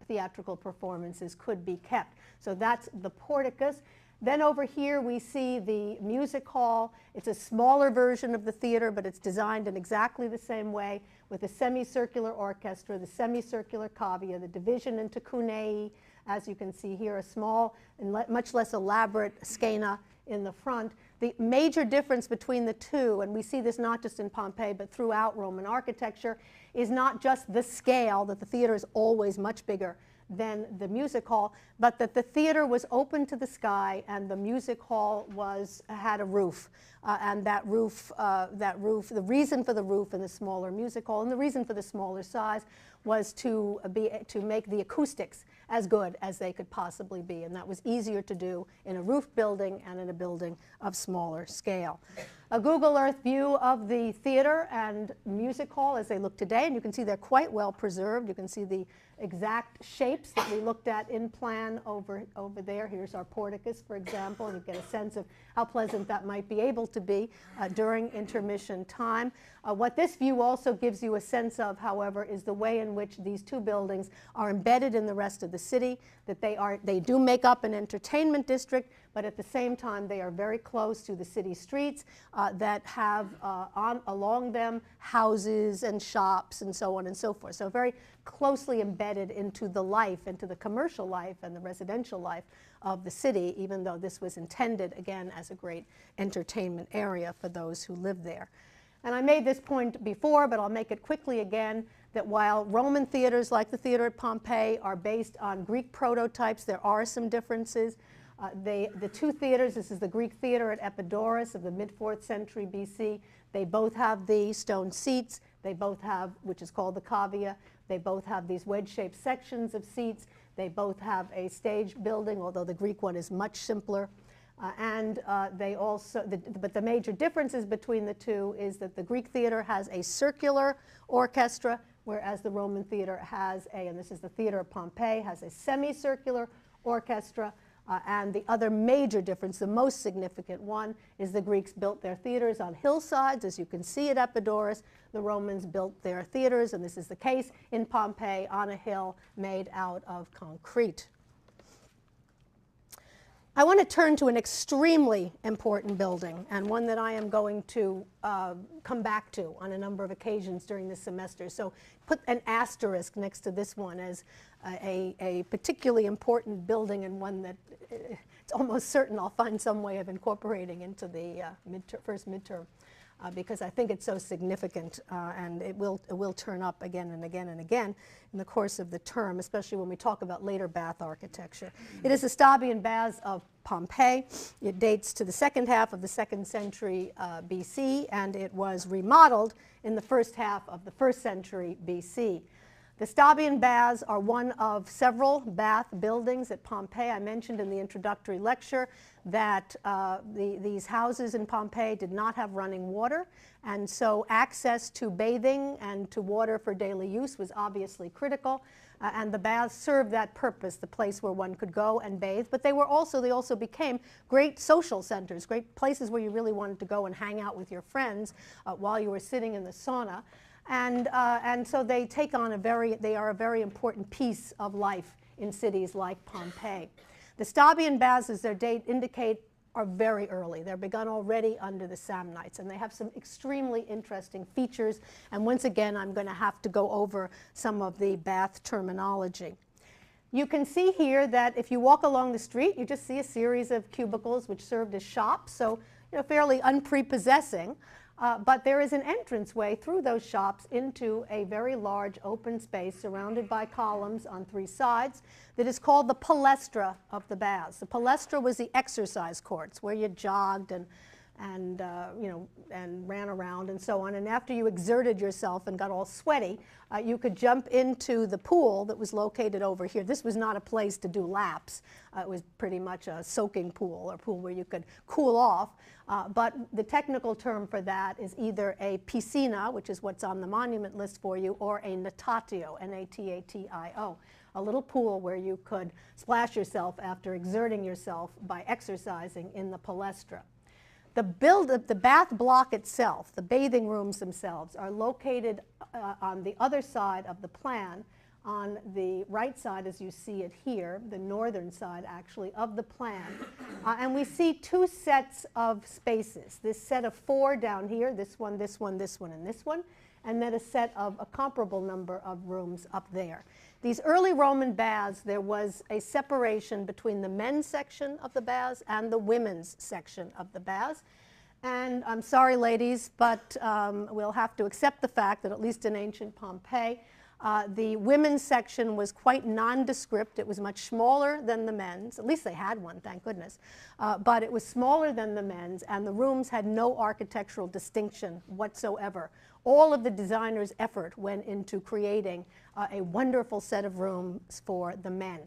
theatrical performances could be kept. So that's the porticus. Then over here we see the music hall. It's a smaller version of the theater, but it's designed in exactly the same way, with a semicircular orchestra, the semicircular cavea, the division into cunei. As you can see here, a small and much less elaborate scena in the front. The major difference between the two, and we see this not just in Pompeii but throughout Roman architecture, is not just the scale, that the theater is always much bigger than the music hall, but that the theater was open to the sky and the music hall had a roof. And that roof, the reason for the roof in the smaller music hall and the reason for the smaller size was to make the acoustics as good as they could possibly be, and that was easier to do in a roof building and in a building of smaller scale. A Google Earth view of the theater and music hall as they look today, and you can see they're quite well preserved. You can see the exact shapes that we looked at in plan over there. Here's our porticus, for example, and you get a sense of how pleasant that might be able to be during intermission time. What this view also gives you a sense of, however, is the way in which these two buildings are embedded in the rest of the city, that they do make up an entertainment district, but at the same time they are very close to the city streets that have along them houses and shops and so on and so forth. So very closely embedded into the life, into the commercial life and the residential life of the city, even though this was intended, again, as a great entertainment area for those who live there. And I made this point before, but I'll make it quickly again, that while Roman theaters like the theater at Pompeii are based on Greek prototypes, there are some differences. The two theaters, this is the Greek theater at Epidaurus of the mid-4th century BC, they both have the stone seats, they both have, which is called the cavea, they both have these wedge-shaped sections of seats, they both have a stage building, although the Greek one is much simpler. They also, but the major differences between the two is that the Greek theater has a circular orchestra, whereas the Roman theater has and this is the theater of Pompeii, has a semicircular orchestra. And the other major difference, the most significant one, is the Greeks built their theaters on hillsides. As you can see at Epidaurus, the Romans built their theaters, and this is the case in Pompeii, on a hill made out of concrete. I want to turn to an extremely important building, and one that I am going to come back to on a number of occasions during this semester. So put an asterisk next to this one as a particularly important building, and one that it's almost certain I'll find some way of incorporating into the first midterm. Because I think it's so significant, and it will turn up again and again and again in the course of the term, especially when we talk about later bath architecture. It is the Stabian Baths of Pompeii. It dates to the second half of the 2nd century BC, and it was remodeled in the first half of the 1st century BC. The Stabian Baths are one of several bath buildings at Pompeii. I mentioned in the introductory lecture that these houses in Pompeii did not have running water, and so access to bathing and to water for daily use was obviously critical, and the baths served that purpose, the place where one could go and bathe. But they also became great social centers, great places where you really wanted to go and hang out with your friends while you were sitting in the sauna. And so they take on they are a very important piece of life in cities like Pompeii. The Stabian Baths, as their date indicate, are very early. They're begun already under the Samnites, and they have some extremely interesting features. And once again, I'm going to have to go over some of the bath terminology. You can see here that if you walk along the street, you just see a series of cubicles which served as shops, so fairly unprepossessing. But there is an entranceway through those shops into a very large open space surrounded by columns on 3 sides that is called the palestra of the baths. The palestra was the exercise courts where you jogged and ran around and so on. And after you exerted yourself and got all sweaty, you could jump into the pool that was located over here. This was not a place to do laps. It was pretty much a soaking pool, or pool where you could cool off. But the technical term for that is either a piscina, which is what's on the monument list for you, or a natatio, N-A-T-A-T-I-O, a little pool where you could splash yourself after exerting yourself by exercising in the palestra. The bath block itself, the bathing rooms themselves, are located on the other side of the plan, on the right side as you see it here, the northern side actually of the plan. And we see 2 sets of spaces. This set of 4 down here, this one, this one, this one, and this one, and then a set of a comparable number of rooms up there. These early Roman baths, there was a separation between the men's section of the baths and the women's section of the baths. And I'm sorry, ladies, but we'll have to accept the fact that at least in ancient Pompeii, The women's section was quite nondescript. It was much smaller than the men's. At least they had one, thank goodness. But it was smaller than the men's, and the rooms had no architectural distinction whatsoever. All of the designers' effort went into creating a wonderful set of rooms for the men.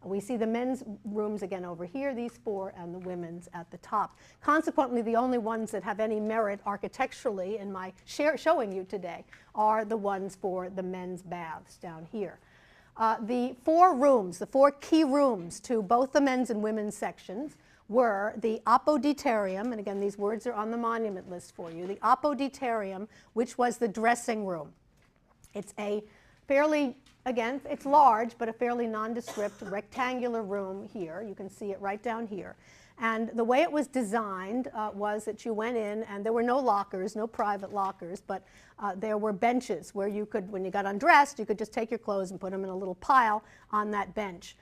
We see the men's rooms again over here, these four, and the women's at the top. Consequently, the only ones that have any merit architecturally in my showing you today are the ones for the men's baths down here. The four rooms, the four key rooms to both the men's and women's sections were the apoditarium, and again these words are on the monument list for you, the apoditarium, which was the dressing room. It's a fairly, again, it's large, but a fairly nondescript rectangular room here. You can see it right down here. And the way it was designed was that you went in, and there were no lockers, no private lockers, but there were benches where you could, when you got undressed, you could just take your clothes and put them in a little pile on that bench.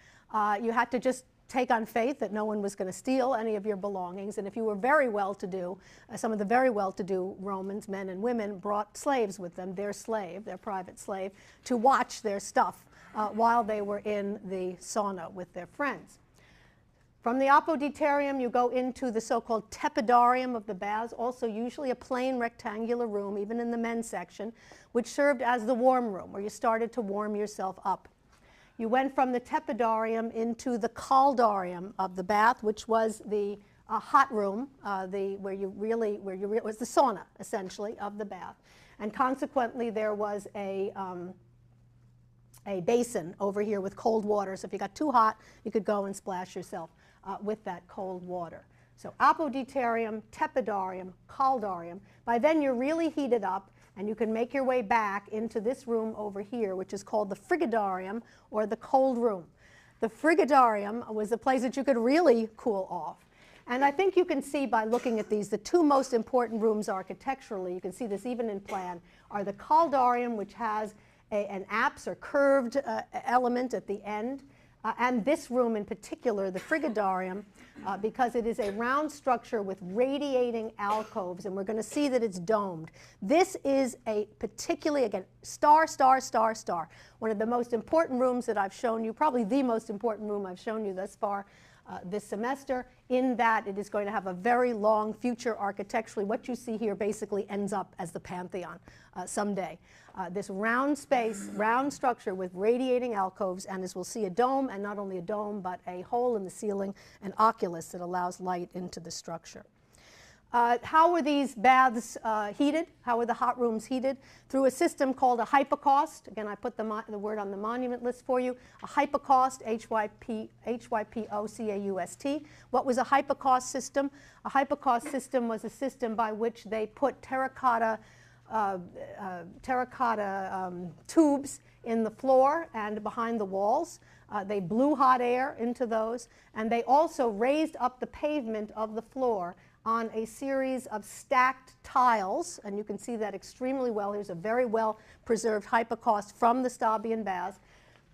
You had to just take on faith that no one was going to steal any of your belongings, and if you were very well-to-do, some of the very well-to-do Romans, men and women, brought slaves with them, their slave, their private slave, to watch their stuff while they were in the sauna with their friends. From the apoditarium, you go into the so-called tepidarium of the baths, also usually a plain rectangular room, even in the men's section, which served as the warm room, where you started to warm yourself up. You went from the tepidarium into the caldarium of the bath, which was the hot room, it was the sauna, essentially, of the bath. And consequently, there was a basin over here with cold water. So if you got too hot, you could go and splash yourself with that cold water. So apoditarium, tepidarium, caldarium. By then, you're really heated up, and you can make your way back into this room over here, which is called the frigidarium, or the cold room. The frigidarium was the place that you could really cool off. And I think you can see by looking at these, the two most important rooms architecturally, you can see this even in plan, are the caldarium, which has an apse or curved element at the end, and this room in particular, the frigidarium, because it is a round structure with radiating alcoves, and we're going to see that it's domed. This is a particularly, again, star, star, star, star, one of the most important rooms that I've shown you, probably the most important room I've shown you thus far this semester, in that it is going to have a very long future architecturally. What you see here basically ends up as the Pantheon someday. This round space, round structure with radiating alcoves, and as we'll see, a dome, and not only a dome, but a hole in the ceiling, an oculus that allows light into the structure. How were these baths heated? How were the hot rooms heated? Through a system called a hypocaust. Again, I put the word on the monument list for you. A hypocaust, H-Y-P-O-C-A-U-S-T. What was a hypocaust system? A hypocaust system was a system by which they put terracotta tubes in the floor and behind the walls. They blew hot air into those, and they also raised up the pavement of the floor on a series of stacked tiles, and you can see that extremely well. Here's a very well preserved hypocaust from the Stabian baths.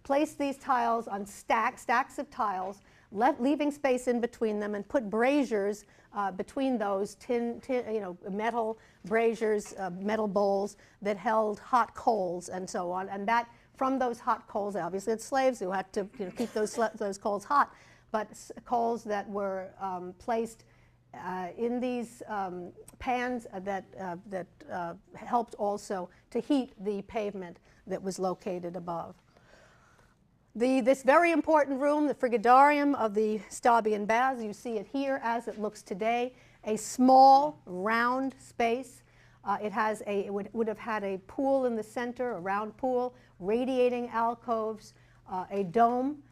Placed these tiles on stacks of tiles, leaving space in between them, and put braziers between those metal braziers, metal bowls that held hot coals and so on. And that from those hot coals, obviously it's slaves who had to keep those coals hot, but coals that were placed in these pans that helped also to heat the pavement that was located above. This very important room, the frigidarium of the Stabian baths, you see it here as it looks today, a small round space. It would have had a pool in the center, a round pool, radiating alcoves, a dome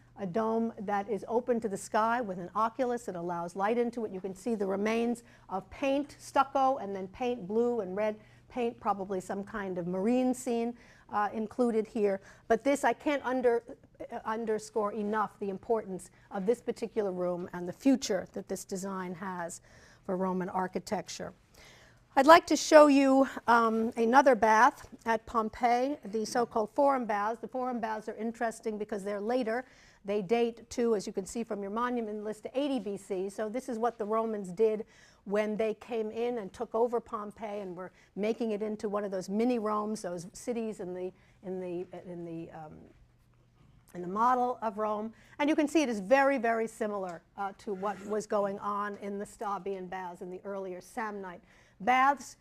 that is open to the sky with an oculus that allows light into it. You can see the remains of paint, stucco, and then paint, blue and red paint, probably some kind of marine scene included here. But this, I can't underscore enough the importance of this particular room and the future that this design has for Roman architecture. I'd like to show you another bath at Pompeii, the so-called forum baths. The forum baths are interesting because they're later They date to, as you can see from your monument list, to 80 BC. So this is what the Romans did when they came in and took over Pompeii and were making it into one of those mini Romes, those cities in the model of Rome. And you can see it is very, very similar to what was going on in the Stabian baths in the earlier Samnite baths,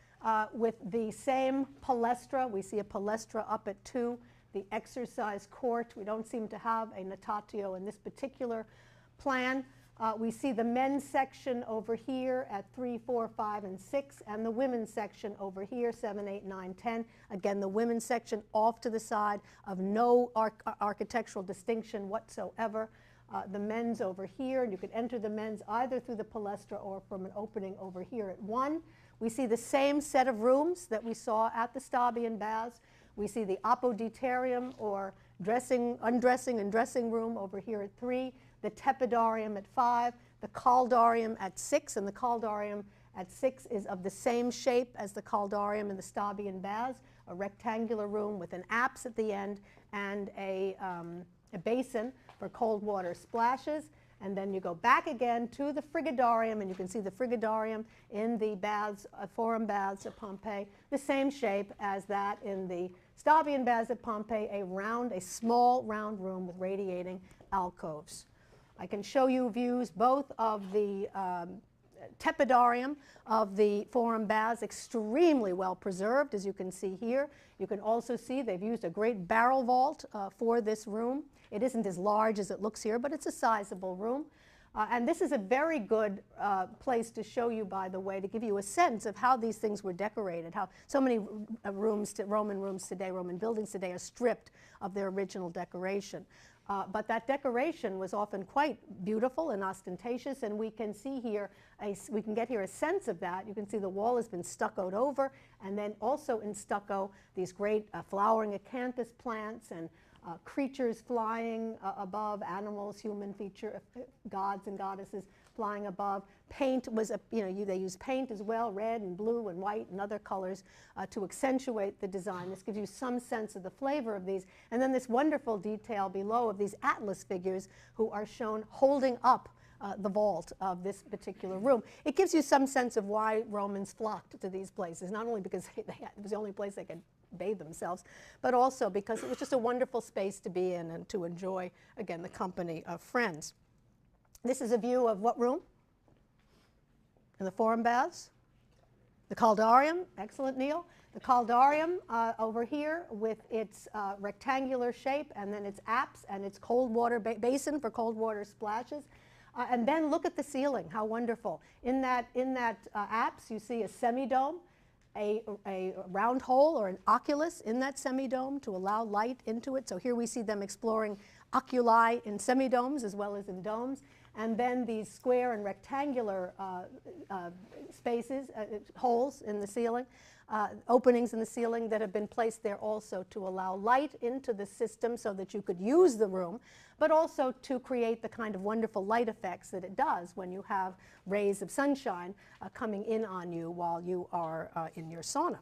with the same palestra. We see a palestra up at 2. The exercise court, we don't seem to have a natatio in this particular plan. We see the men's section over here at 3, 4, 5, and 6, and the women's section over here, 7, 8, 9, 10. Again, the women's section off to the side of no architectural distinction whatsoever. The men's over here, and you could enter the men's either through the palestra or from an opening over here at 1. We see the same set of rooms that we saw at the Stabian baths. We see the apoditerium, or undressing and dressing room, over here at 3, the tepidarium at 5, the caldarium at 6, and the caldarium at 6 is of the same shape as the caldarium in the Stabian baths, a rectangular room with an apse at the end and a basin for cold water splashes. And then you go back again to the frigidarium, and you can see the frigidarium in the baths, forum baths at Pompeii, the same shape as that in the Stabian baths at Pompeii, a small round room with radiating alcoves. I can show you views both of the tepidarium of the forum baths, extremely well preserved, as you can see here. You can also see they've used a great barrel vault for this room. It isn't as large as it looks here, but it's a sizable room. And this is a very good place to show you, by the way, to give you a sense of how these things were decorated, how so many Roman rooms today, Roman buildings today, are stripped of their original decoration. But that decoration was often quite beautiful and ostentatious, and we can see here, we can get here a sense of that. You can see the wall has been stuccoed over, and then also in stucco, these great flowering acanthus plants and creatures flying above, animals, human feature, gods and goddesses flying above. Paint was, they used paint as well, red and blue and white and other colors to accentuate the design. This gives you some sense of the flavor of these. And then this wonderful detail below of these Atlas figures who are shown holding up the vault of this particular room. It gives you some sense of why Romans flocked to these places, not only because it was the only place they could bathe themselves, but also because it was just a wonderful space to be in and to enjoy, again, the company of friends. This is a view of what room? In the forum baths? The caldarium. Excellent, Neil. The caldarium over here with its rectangular shape, and then its apse and its cold water basin for cold water splashes. And then look at the ceiling. How wonderful. In that apse, you see a semidome, a round hole or an oculus in that semidome to allow light into it. So here we see them exploring oculi in semidomes as well as in domes. And then these square and rectangular spaces, holes in the ceiling, openings in the ceiling that have been placed there also to allow light into the system so that you could use the room, but also to create the kind of wonderful light effects that it does when you have rays of sunshine coming in on you while you are in your sauna.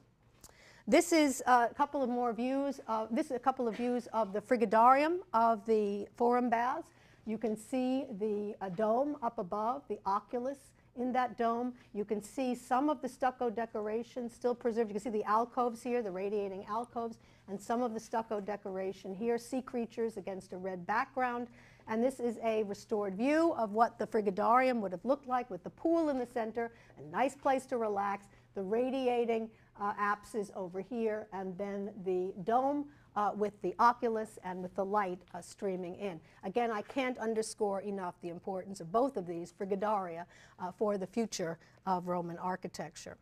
This is a couple of more views. This is a couple of views of the frigidarium of the forum baths. You can see the dome up above, the oculus in that dome. You can see some of the stucco decoration still preserved. You can see the alcoves here, the radiating alcoves, and some of the stucco decoration here, sea creatures against a red background. And this is a restored view of what the frigidarium would have looked like with the pool in the center, a nice place to relax, the radiating apses over here, and then the dome with the oculus and with the light streaming in. Again, I can't underscore enough the importance of both of these frigidaria for the future of Roman architecture.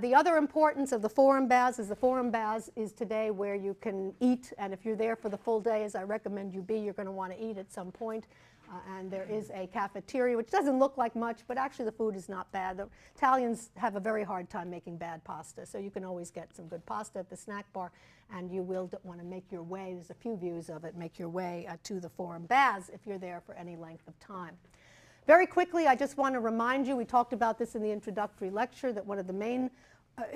The other importance of the forum baths is the forum baths is today where you can eat, and if you're there for the full day, as I recommend you be, you're going to want to eat at some point. And there is a cafeteria, which doesn't look like much, but actually the food is not bad. The Italians have a very hard time making bad pasta, so you can always get some good pasta at the snack bar, and you will want to make your way, there's a few views of it, make your way to the forum baths if you're there for any length of time. Very quickly, I just want to remind you, we talked about this in the introductory lecture, that one of the main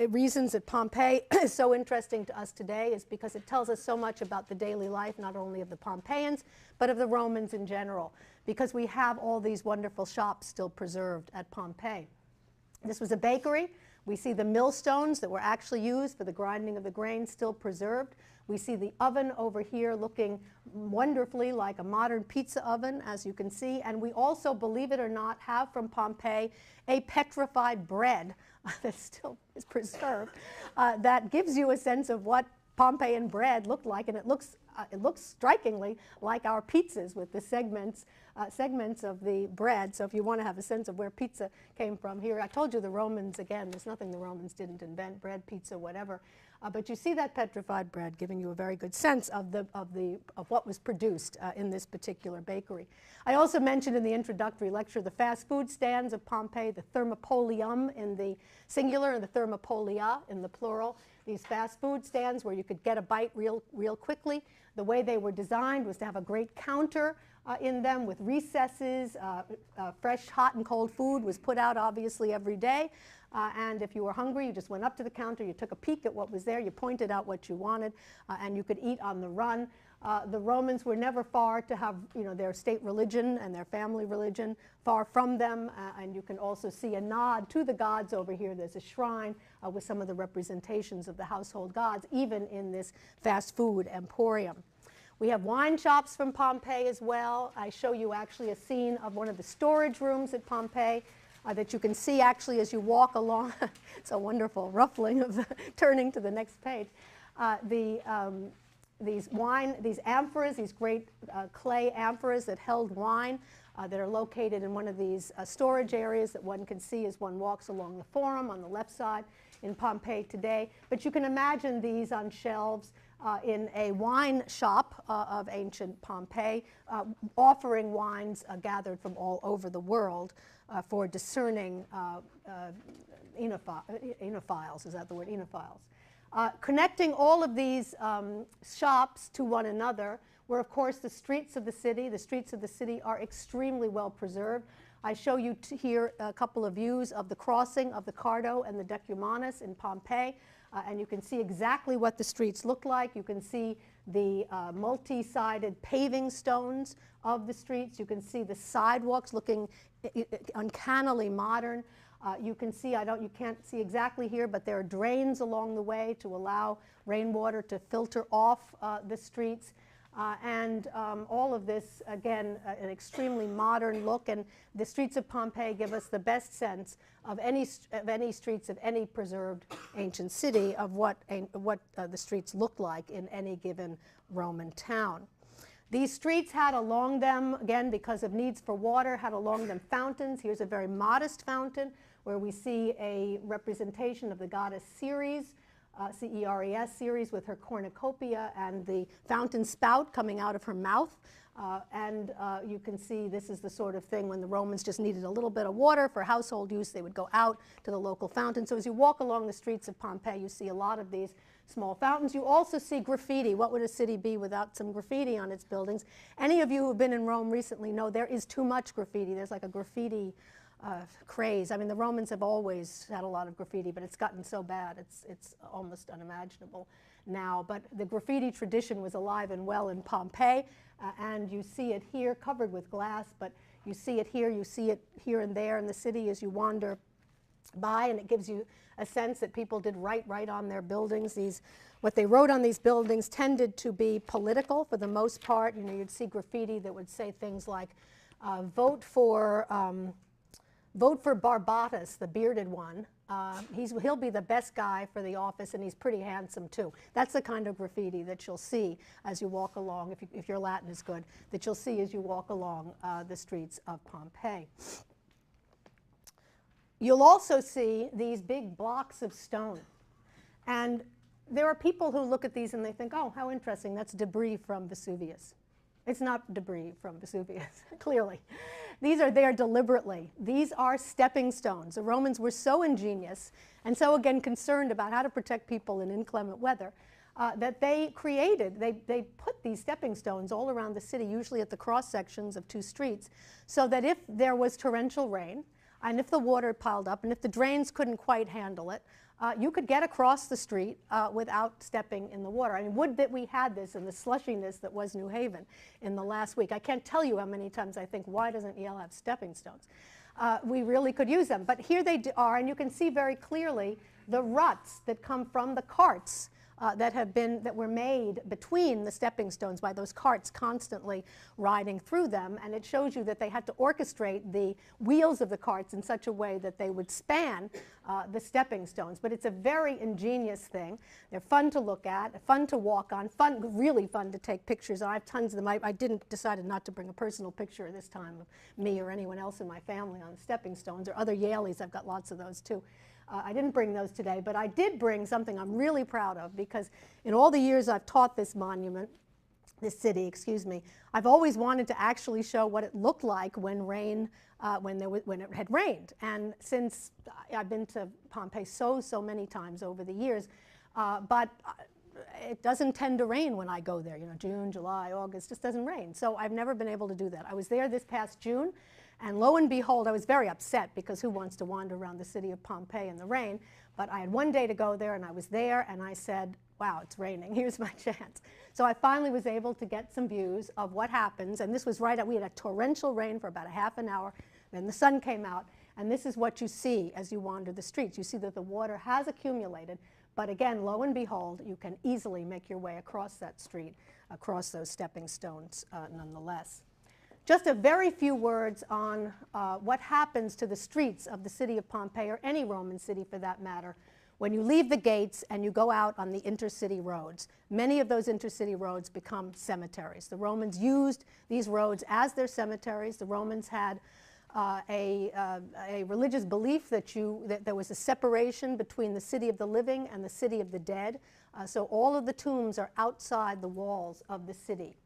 reasons that Pompeii is so interesting to us today is because it tells us so much about the daily life, not only of the Pompeians, but of the Romans in general, because we have all these wonderful shops still preserved at Pompeii. This was a bakery. We see the millstones that were actually used for the grinding of the grain still preserved. We see the oven over here looking wonderfully like a modern pizza oven, as you can see. And we also, believe it or not, have from Pompeii a petrified bread that still is preserved that gives you a sense of what Pompeian bread looked like. And it looks strikingly like our pizzas with the segments of the bread. So if you want to have a sense of where pizza came from here, I told you the Romans, again, there's nothing the Romans didn't invent, bread, pizza, whatever. But you see that petrified bread giving you a very good sense of what was produced in this particular bakery. I also mentioned in the introductory lecture the fast food stands of Pompeii, the thermopolium in the singular and the thermopolia in the plural. These fast food stands where you could get a bite real quickly. The way they were designed was to have a great counter in them with recesses. Fresh, hot, and cold food was put out obviously every day. And if you were hungry, you just went up to the counter, you took a peek at what was there, you pointed out what you wanted, and you could eat on the run. The Romans were never far to have, their state religion and their family religion far from them, and you can also see a nod to the gods over here. There's a shrine with some of the representations of the household gods, even in this fast food emporium. We have wine shops from Pompeii as well. I show you actually a scene of one of the storage rooms at Pompeii that you can see actually as you walk along. It's a wonderful ruffling of turning to the next page. These amphoras, these great clay amphoras that held wine that are located in one of these storage areas that one can see as one walks along the Forum on the left side in Pompeii today. But you can imagine these on shelves in a wine shop of ancient Pompeii, offering wines gathered from all over the world for discerning enophiles, is that the word, enophiles. Connecting all of these shops to one another were, of course, the streets of the city. The streets of the city are extremely well preserved. I show you here a couple of views of the crossing of the Cardo and the Decumanus in Pompeii, and you can see exactly what the streets look like. You can see the multi-sided paving stones of the streets. You can see the sidewalks looking uncannily modern. You can see, you can't see exactly here, but there are drains along the way to allow rainwater to filter off the streets. And all of this, again, an extremely modern look. And the streets of Pompeii give us the best sense of any streets of any preserved ancient city of what the streets looked like in any given Roman town. These streets had along them, again, because of needs for water, had along them fountains. Here's a very modest fountain where we see a representation of the goddess Ceres, C-E-R-E-S, Ceres, with her cornucopia and the fountain spout coming out of her mouth. You can see this is the sort of thing when the Romans just needed a little bit of water for household use, they would go out to the local fountain. So as you walk along the streets of Pompeii, you see a lot of these small fountains. You also see graffiti. What would a city be without some graffiti on its buildings? Any of you who have been in Rome recently know there is too much graffiti. There's like a graffiti craze. I mean, the Romans have always had a lot of graffiti, but it's gotten so bad it's almost unimaginable now. But the graffiti tradition was alive and well in Pompeii, and you see it here covered with glass, but you see it here and there in the city as you wander by, and it gives you a sense that people did write right on their buildings. What they wrote on these buildings tended to be political for the most part. You'd see graffiti that would say things like, vote for Barbatus, the bearded one. He'll be the best guy for the office, and he's pretty handsome too. That's the kind of graffiti that you'll see as you walk along, if your Latin is good, that you'll see as you walk along the streets of Pompeii. You'll also see these big blocks of stone. And there are people who look at these and they think, oh, how interesting, that's debris from Vesuvius. It's not debris from Vesuvius, clearly. These are there deliberately. These are stepping stones. The Romans were so ingenious and so, again, concerned about how to protect people in inclement weather that they put these stepping stones all around the city, usually at the cross sections of two streets, so that if there was torrential rain, and if the water piled up, and if the drains couldn't quite handle it, you could get across the street without stepping in the water. I mean, would that we had this and the slushiness that was New Haven in the last week. I can't tell you how many times I think, why doesn't Yale have stepping stones? We really could use them. But here they are, and you can see very clearly the ruts that come from the carts that were made between the stepping stones by those carts constantly riding through them. And it shows you that they had to orchestrate the wheels of the carts in such a way that they would span the stepping stones. But it's a very ingenious thing. They're fun to look at, fun to walk on, really fun to take pictures. I have tons of them. I decided not to bring a personal picture this time of me or anyone else in my family on the stepping stones, or other Yaleys. I've got lots of those too. I didn't bring those today, but I did bring something I'm really proud of, because in all the years I've taught this monument, this city, excuse me, I've always wanted to actually show what it looked like when when it had rained. And since I've been to Pompeii so many times over the years, but it doesn't tend to rain when I go there. You know, June, July, August, just doesn't rain. So I've never been able to do that. I was there this past June. And lo and behold, I was very upset, because who wants to wander around the city of Pompeii in the rain? But I had one day to go there, and I was there, and I said, wow, it's raining. Here's my chance. So I finally was able to get some views of what happens. And this was we had a torrential rain for about a half an hour. Then the sun came out. And this is what you see as you wander the streets. You see that the water has accumulated. But again, lo and behold, you can easily make your way across that street, across those stepping stones nonetheless. Just a very few words on what happens to the streets of the city of Pompeii, or any Roman city for that matter, when you leave the gates and you go out on the intercity roads. Many of those intercity roads become cemeteries. The Romans used these roads as their cemeteries. The Romans had a religious belief that there was a separation between the city of the living and the city of the dead. So all of the tombs are outside the walls of the city.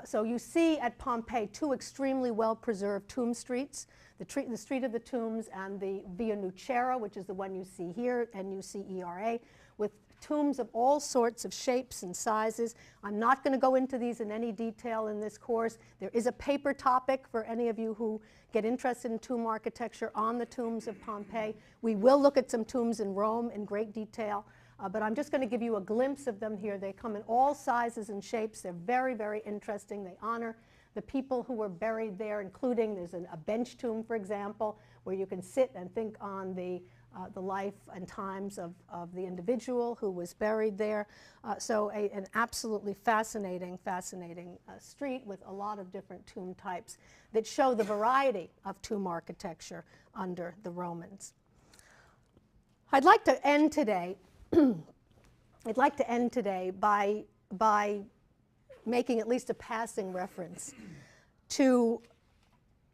So you see at Pompeii two extremely well-preserved tomb streets, the Street of the Tombs and the Via Nucera, which is the one you see here, N-U-C-E-R-A, with tombs of all sorts of shapes and sizes. I'm not going to go into these in any detail in this course. There is a paper topic for any of you who get interested in tomb architecture on the tombs of Pompeii. We will look at some tombs in Rome in great detail. But I'm just going to give you a glimpse of them here. They come in all sizes and shapes. They're very, very interesting. They honor the people who were buried there, including there's a bench tomb, for example, where you can sit and think on the life and times of the individual who was buried there. So an absolutely fascinating street with a lot of different tomb types that show the variety of tomb architecture under the Romans. I'd like to end today by making at least a passing reference to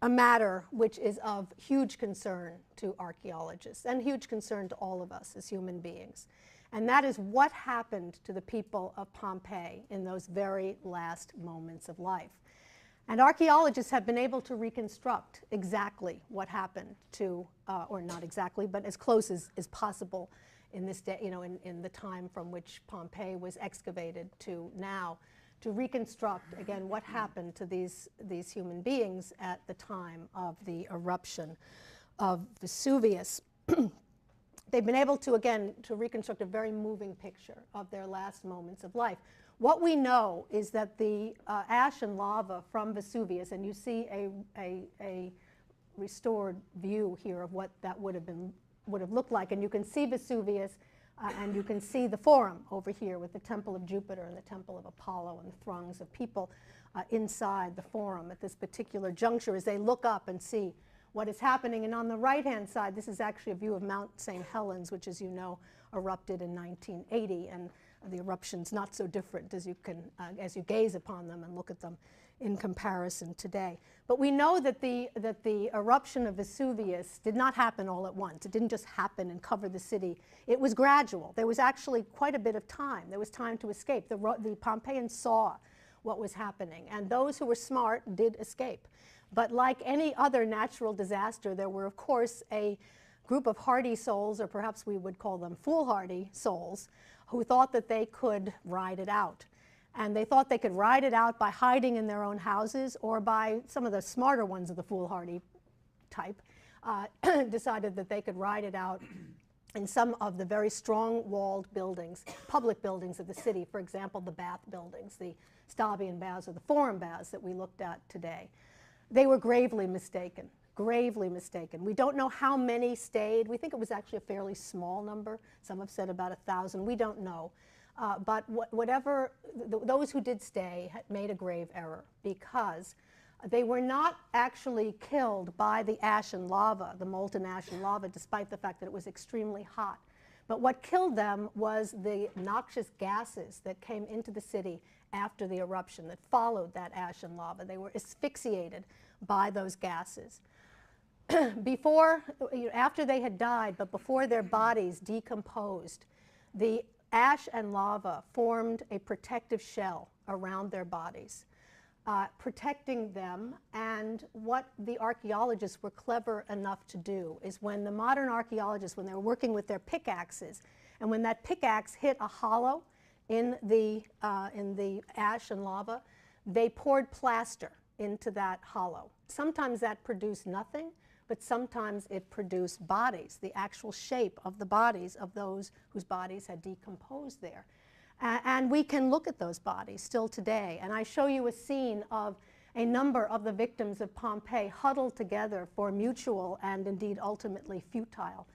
a matter which is of huge concern to archaeologists and huge concern to all of us as human beings. And that is what happened to the people of Pompeii in those very last moments of life. And archaeologists have been able to reconstruct exactly what happened to, or not exactly, but as close as possible in this day, in the time from which Pompeii was excavated to now, to reconstruct again what happened to these human beings at the time of the eruption of Vesuvius. They've been able to reconstruct a very moving picture of their last moments of life. What we know is that the ash and lava from Vesuvius, and you see a restored view here of what that would have looked like, and you can see Vesuvius and you can see the Forum over here with the Temple of Jupiter and the Temple of Apollo and the throngs of people inside the Forum at this particular juncture as they look up and see what is happening. And on the right-hand side, this is actually a view of Mount St. Helens, which, as you know, erupted in 1980, and the eruption's not so different as you gaze upon them and look at them in comparison today. But we know that the eruption of Vesuvius did not happen all at once. It didn't just happen and cover the city. It was gradual. There was actually quite a bit of time. There was time to escape. The Pompeians saw what was happening, and those who were smart did escape. But like any other natural disaster, there were, of course, a group of hardy souls, or perhaps we would call them foolhardy souls, who thought that they could ride it out. And they thought they could ride it out by hiding in their own houses, or by some of the smarter ones of the foolhardy type decided that they could ride it out in some of the very strong-walled buildings, public buildings of the city, for example, the bath buildings, the Stabian baths or the Forum baths that we looked at today. They were gravely mistaken, gravely mistaken. We don't know how many stayed. We think it was actually a fairly small number. Some have said about 1,000. We don't know. But those who did stay had made a grave error, because they were not actually killed by the ash and lava, the molten ash and lava, despite the fact that it was extremely hot. But what killed them was the noxious gases that came into the city after the eruption that followed that ash and lava. They were asphyxiated by those gases. After they had died, but before their bodies decomposed, the ash and lava formed a protective shell around their bodies, protecting them. And what the archaeologists were clever enough to do is, when the modern archaeologists, when they were working with their pickaxes, and when that pickaxe hit a hollow in the ash and lava, they poured plaster into that hollow. Sometimes that produced nothing, but sometimes it produced bodies, the actual shape of the bodies of those whose bodies had decomposed there. And we can look at those bodies still today. And I show you a scene of a number of the victims of Pompeii huddled together for mutual and indeed ultimately futile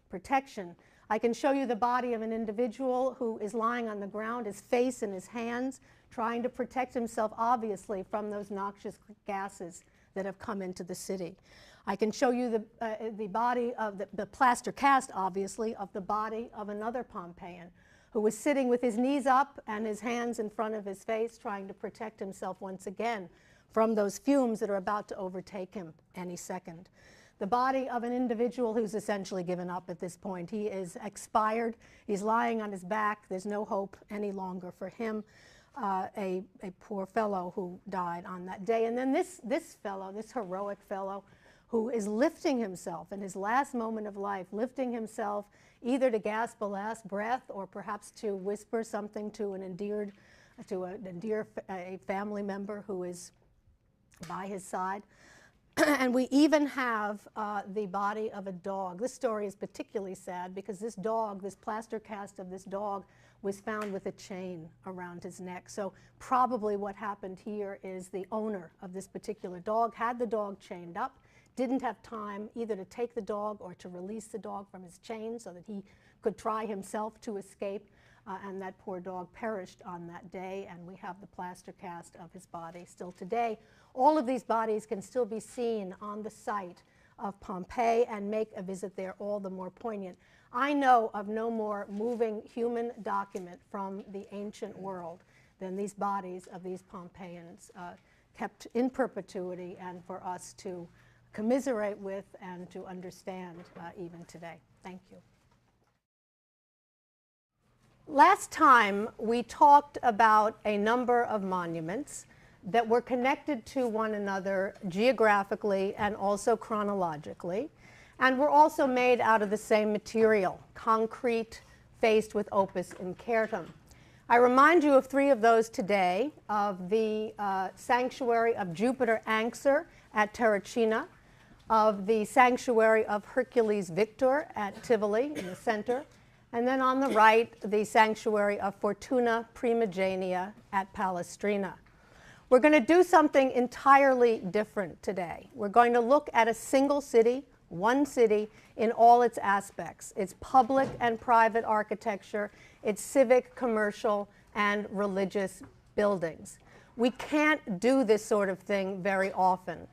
protection. I can show you the body of an individual who is lying on the ground, his face in his hands, trying to protect himself, obviously, from those noxious gases that have come into the city. I can show you the body of the plaster cast, obviously, of the body of another Pompeian who was sitting with his knees up and his hands in front of his face, trying to protect himself once again from those fumes that are about to overtake him any second. The body of an individual who's essentially given up at this point. He is expired. He's lying on his back. There's no hope any longer for him. A poor fellow who died on that day. And then this fellow, this heroic fellow, who is lifting himself in his last moment of life, lifting himself either to gasp a last breath or perhaps to whisper something to a family member who is by his side. And we even have the body of a dog. This story is particularly sad because this dog, this plaster cast of this dog, was found with a chain around his neck. So probably what happened here is the owner of this particular dog had the dog chained up, didn't have time either to take the dog or to release the dog from his chain so that he could try himself to escape, and that poor dog perished on that day, and we have the plaster cast of his body still today. All of these bodies can still be seen on the site of Pompeii and make a visit there all the more poignant. I know of no more moving human document from the ancient world than these bodies of these Pompeians, kept in perpetuity and for us to commiserate with and to understand even today. Thank you. Last time we talked about a number of monuments that were connected to one another geographically and also chronologically, and were also made out of the same material, concrete faced with opus incertum. I remind you of three of those today, of the sanctuary of Jupiter Anxur at Terracina, of the sanctuary of Hercules Victor at Tivoli in the center, and then on the right, the sanctuary of Fortuna Primigenia at Palestrina. We're going to do something entirely different today. We're going to look at a single city, one city, in all its aspects, its public and private architecture, its civic, commercial, and religious buildings. We can't do this sort of thing very often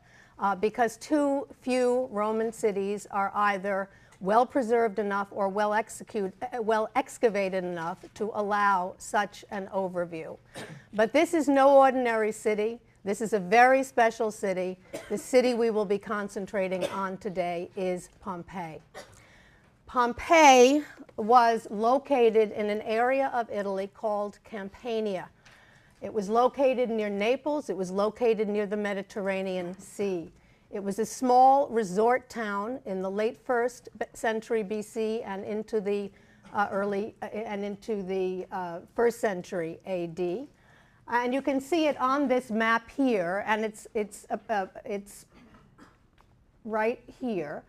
because too few Roman cities are either well preserved enough or well excavated enough to allow such an overview. But this is no ordinary city. This is a very special city. The city we will be concentrating on today is Pompeii. Pompeii was located in an area of Italy called Campania. It was located near Naples. It was located near the Mediterranean Sea. It was a small resort town in the late 1st century BC and into the 1st century AD. And you can see it on this map here, and it's right here.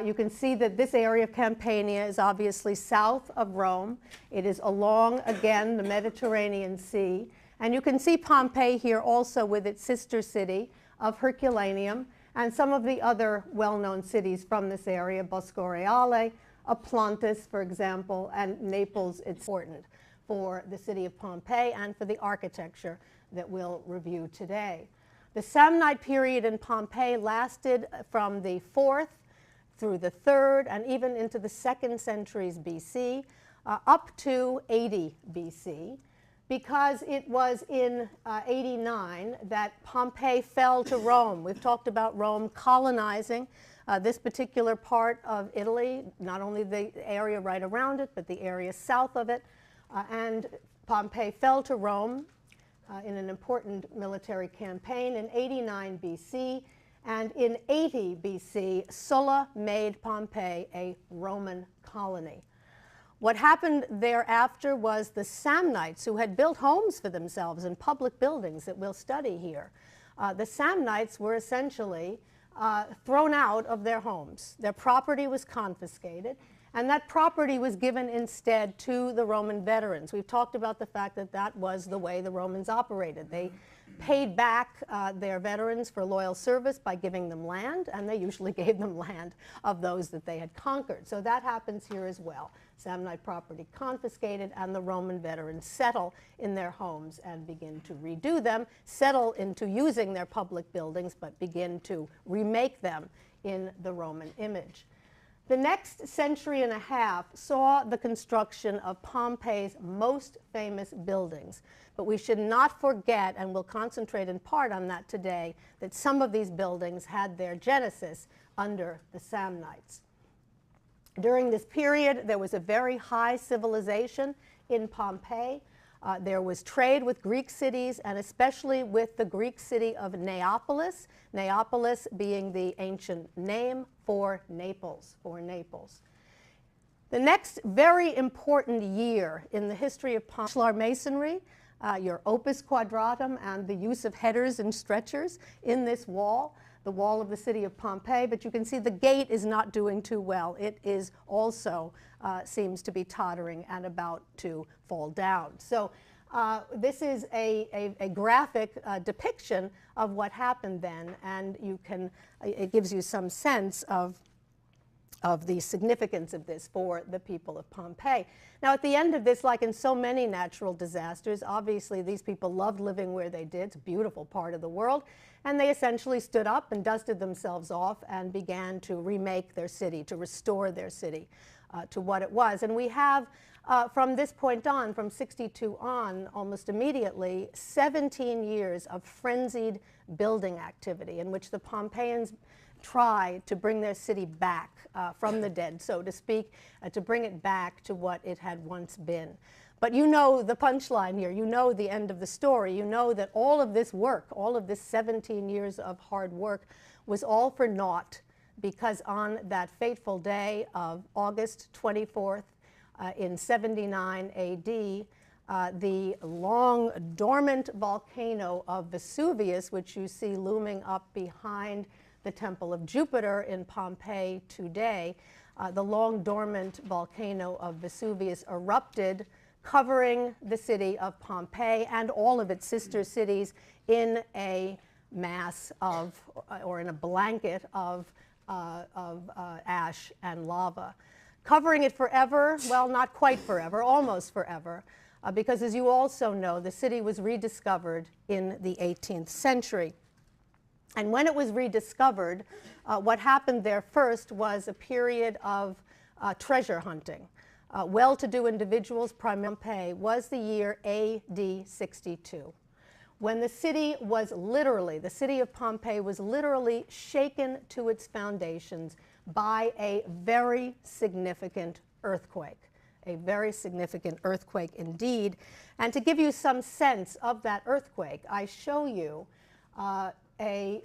You can see that this area of Campania is obviously south of Rome. It is along, again, the Mediterranean Sea. And you can see Pompeii here also with its sister city of Herculaneum and some of the other well-known cities from this area, Bosco Reale, Aplantis, for example, and Naples. It's important for the city of Pompeii and for the architecture that we'll review today. The Samnite period in Pompeii lasted from the 4th through the 3rd and even into the 2nd centuries BC, up to 80 BC, because it was in 89 that Pompeii fell to Rome. We've talked about Rome colonizing this particular part of Italy, not only the area right around it, but the area south of it, and Pompeii fell to Rome in an important military campaign in 89 BC. And in 80 BC, Sulla made Pompeii a Roman colony. What happened thereafter was the Samnites, who had built homes for themselves in public buildings that we'll study here, the Samnites were essentially thrown out of their homes. Their property was confiscated, and that property was given instead to the Roman veterans. We've talked about the fact that that was the way the Romans operated. They paid back their veterans for loyal service by giving them land, and they usually gave them land of those that they had conquered. So that happens here as well. Samnite property confiscated, and the Roman veterans settle in their homes and begin to redo them, settle into using their public buildings, but begin to remake them in the Roman image. The next century and a half saw the construction of Pompeii's most famous buildings. But we should not forget, and we'll concentrate in part on that today, that some of these buildings had their genesis under the Samnites. During this period, there was a very high civilization in Pompeii. There was trade with Greek cities, and especially with the Greek city of Neapolis, Neapolis being the ancient name for Naples, The next very important year in the history of Pompeii, masonry, your opus quadratum, and the use of headers and stretchers in this wall, the wall of the city of Pompeii. But you can see the gate is not doing too well. It is also seems to be tottering and about to fall down. So this is a graphic depiction of what happened then, and you can, it gives you some sense of the significance of this for the people of Pompeii. Now, at the end of this, like in so many natural disasters, obviously these people loved living where they did. It's a beautiful part of the world. And they essentially stood up and dusted themselves off and began to remake their city, to restore their city to what it was. And we have, from this point on, from 62 on, almost immediately, 17 years of frenzied building activity in which the Pompeians try to bring their city back from the dead, so to speak, to bring it back to what it had once been. But you know the punchline here. You know the end of the story. You know that all of this work, all of this 17 years of hard work was all for naught, because on that fateful day of August 24th in 79 AD, the long dormant volcano of Vesuvius, which you see looming up behind the Temple of Jupiter in Pompeii today, the long dormant volcano of Vesuvius erupted, covering the city of Pompeii and all of its sister cities in a mass of, or in a blanket of ash and lava. Covering it forever, well, not quite forever, almost forever, because as you also know, the city was rediscovered in the 18th century. And when it was rediscovered, what happened there first was a period of treasure hunting. Well-to-do individuals, primarily Pompeii, was the year AD 62, when the city was literally, the city of Pompeii was literally shaken to its foundations by a very significant earthquake. A very significant earthquake indeed. And to give you some sense of that earthquake, I show you a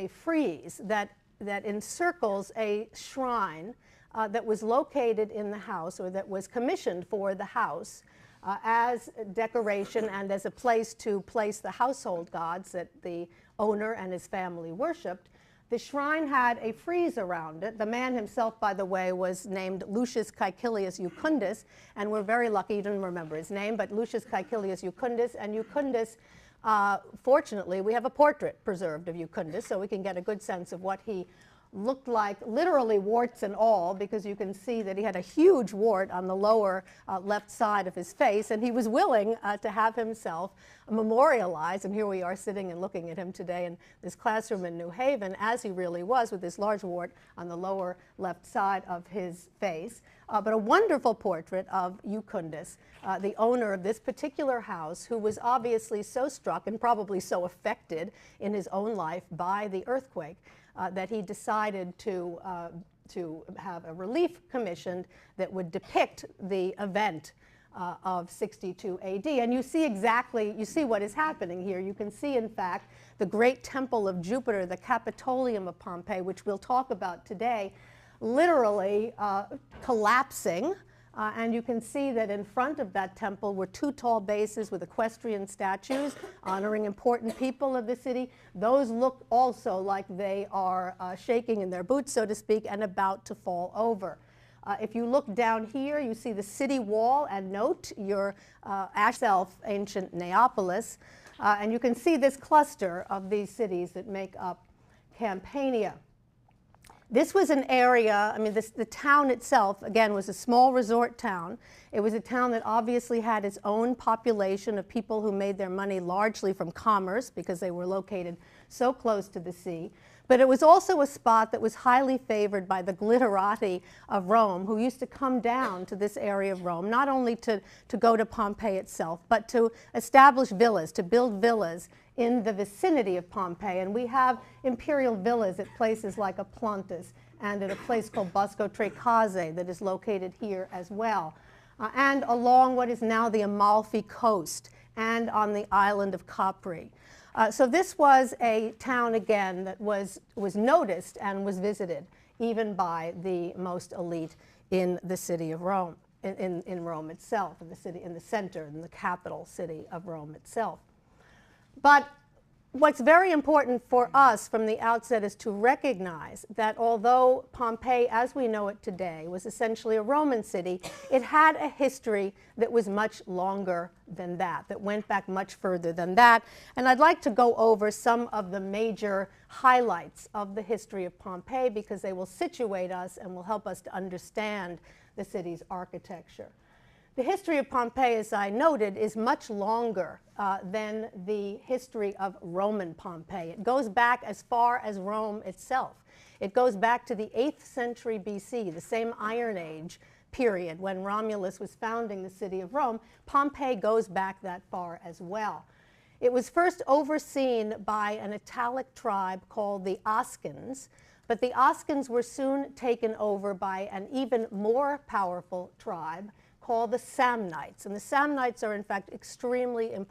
frieze that encircles a shrine that was located in the house, or that was commissioned for the house as decoration and as a place to place the household gods that the owner and his family worshipped. The shrine had a frieze around it. The man himself, by the way, was named Lucius Caecilius Jucundus, and we're very lucky you didn't remember his name, but Lucius Caecilius Jucundus, and Jucundus, fortunately, we have a portrait preserved of Jucundus, so we can get a good sense of what he looked like, literally warts and all, because you can see that he had a huge wart on the lower left side of his face, and he was willing to have himself memorialized, and here we are sitting and looking at him today in this classroom in New Haven, as he really was, with this large wart on the lower left side of his face. But a wonderful portrait of Jucundus, the owner of this particular house, who was obviously so struck and probably so affected in his own life by the earthquake that he decided to have a relief commissioned that would depict the event of 62 AD. And you see what is happening here. You can see, in fact, the great temple of Jupiter, the Capitolium of Pompeii, which we'll talk about today, literally collapsing. And you can see that in front of that temple were two tall bases with equestrian statues honoring important people of the city. Those look also like they are shaking in their boots, so to speak, and about to fall over. If you look down here, you see the city wall, and note your ancient Neapolis. And you can see this cluster of these cities that make up Campania. This was an area, I mean, the town itself, again, was a small resort town. It was a town that obviously had its own population of people who made their money largely from commerce because they were located so close to the sea. But it was also a spot that was highly favored by the glitterati of Rome, who used to come down to this area of Rome, not only to go to Pompeii itself, but to establish villas, to build villas in the vicinity of Pompeii. And we have imperial villas at places like Aplantis and at a place called Bosco Trecase that is located here as well. And along what is now the Amalfi coast and on the island of Capri. So this was a town, again, that was noticed and was visited even by the most elite in the city of Rome, in Rome itself, in the center, in the capital city of Rome itself. But what's very important for us from the outset is to recognize that although Pompeii, as we know it today, was essentially a Roman city, it had a history that was much longer than that went back much further than that. And I'd like to go over some of the major highlights of the history of Pompeii because they will situate us and will help us to understand the city's architecture. The history of Pompeii, as I noted, is much longer than the history of Roman Pompeii. It goes back as far as Rome itself. It goes back to the 8th century BC, the same Iron Age period when Romulus was founding the city of Rome. Pompeii goes back that far as well. It was first overseen by an Italic tribe called the Oscans, but the Oscans were soon taken over by an even more powerful tribe called the Samnites. And the Samnites are, in fact, extremely important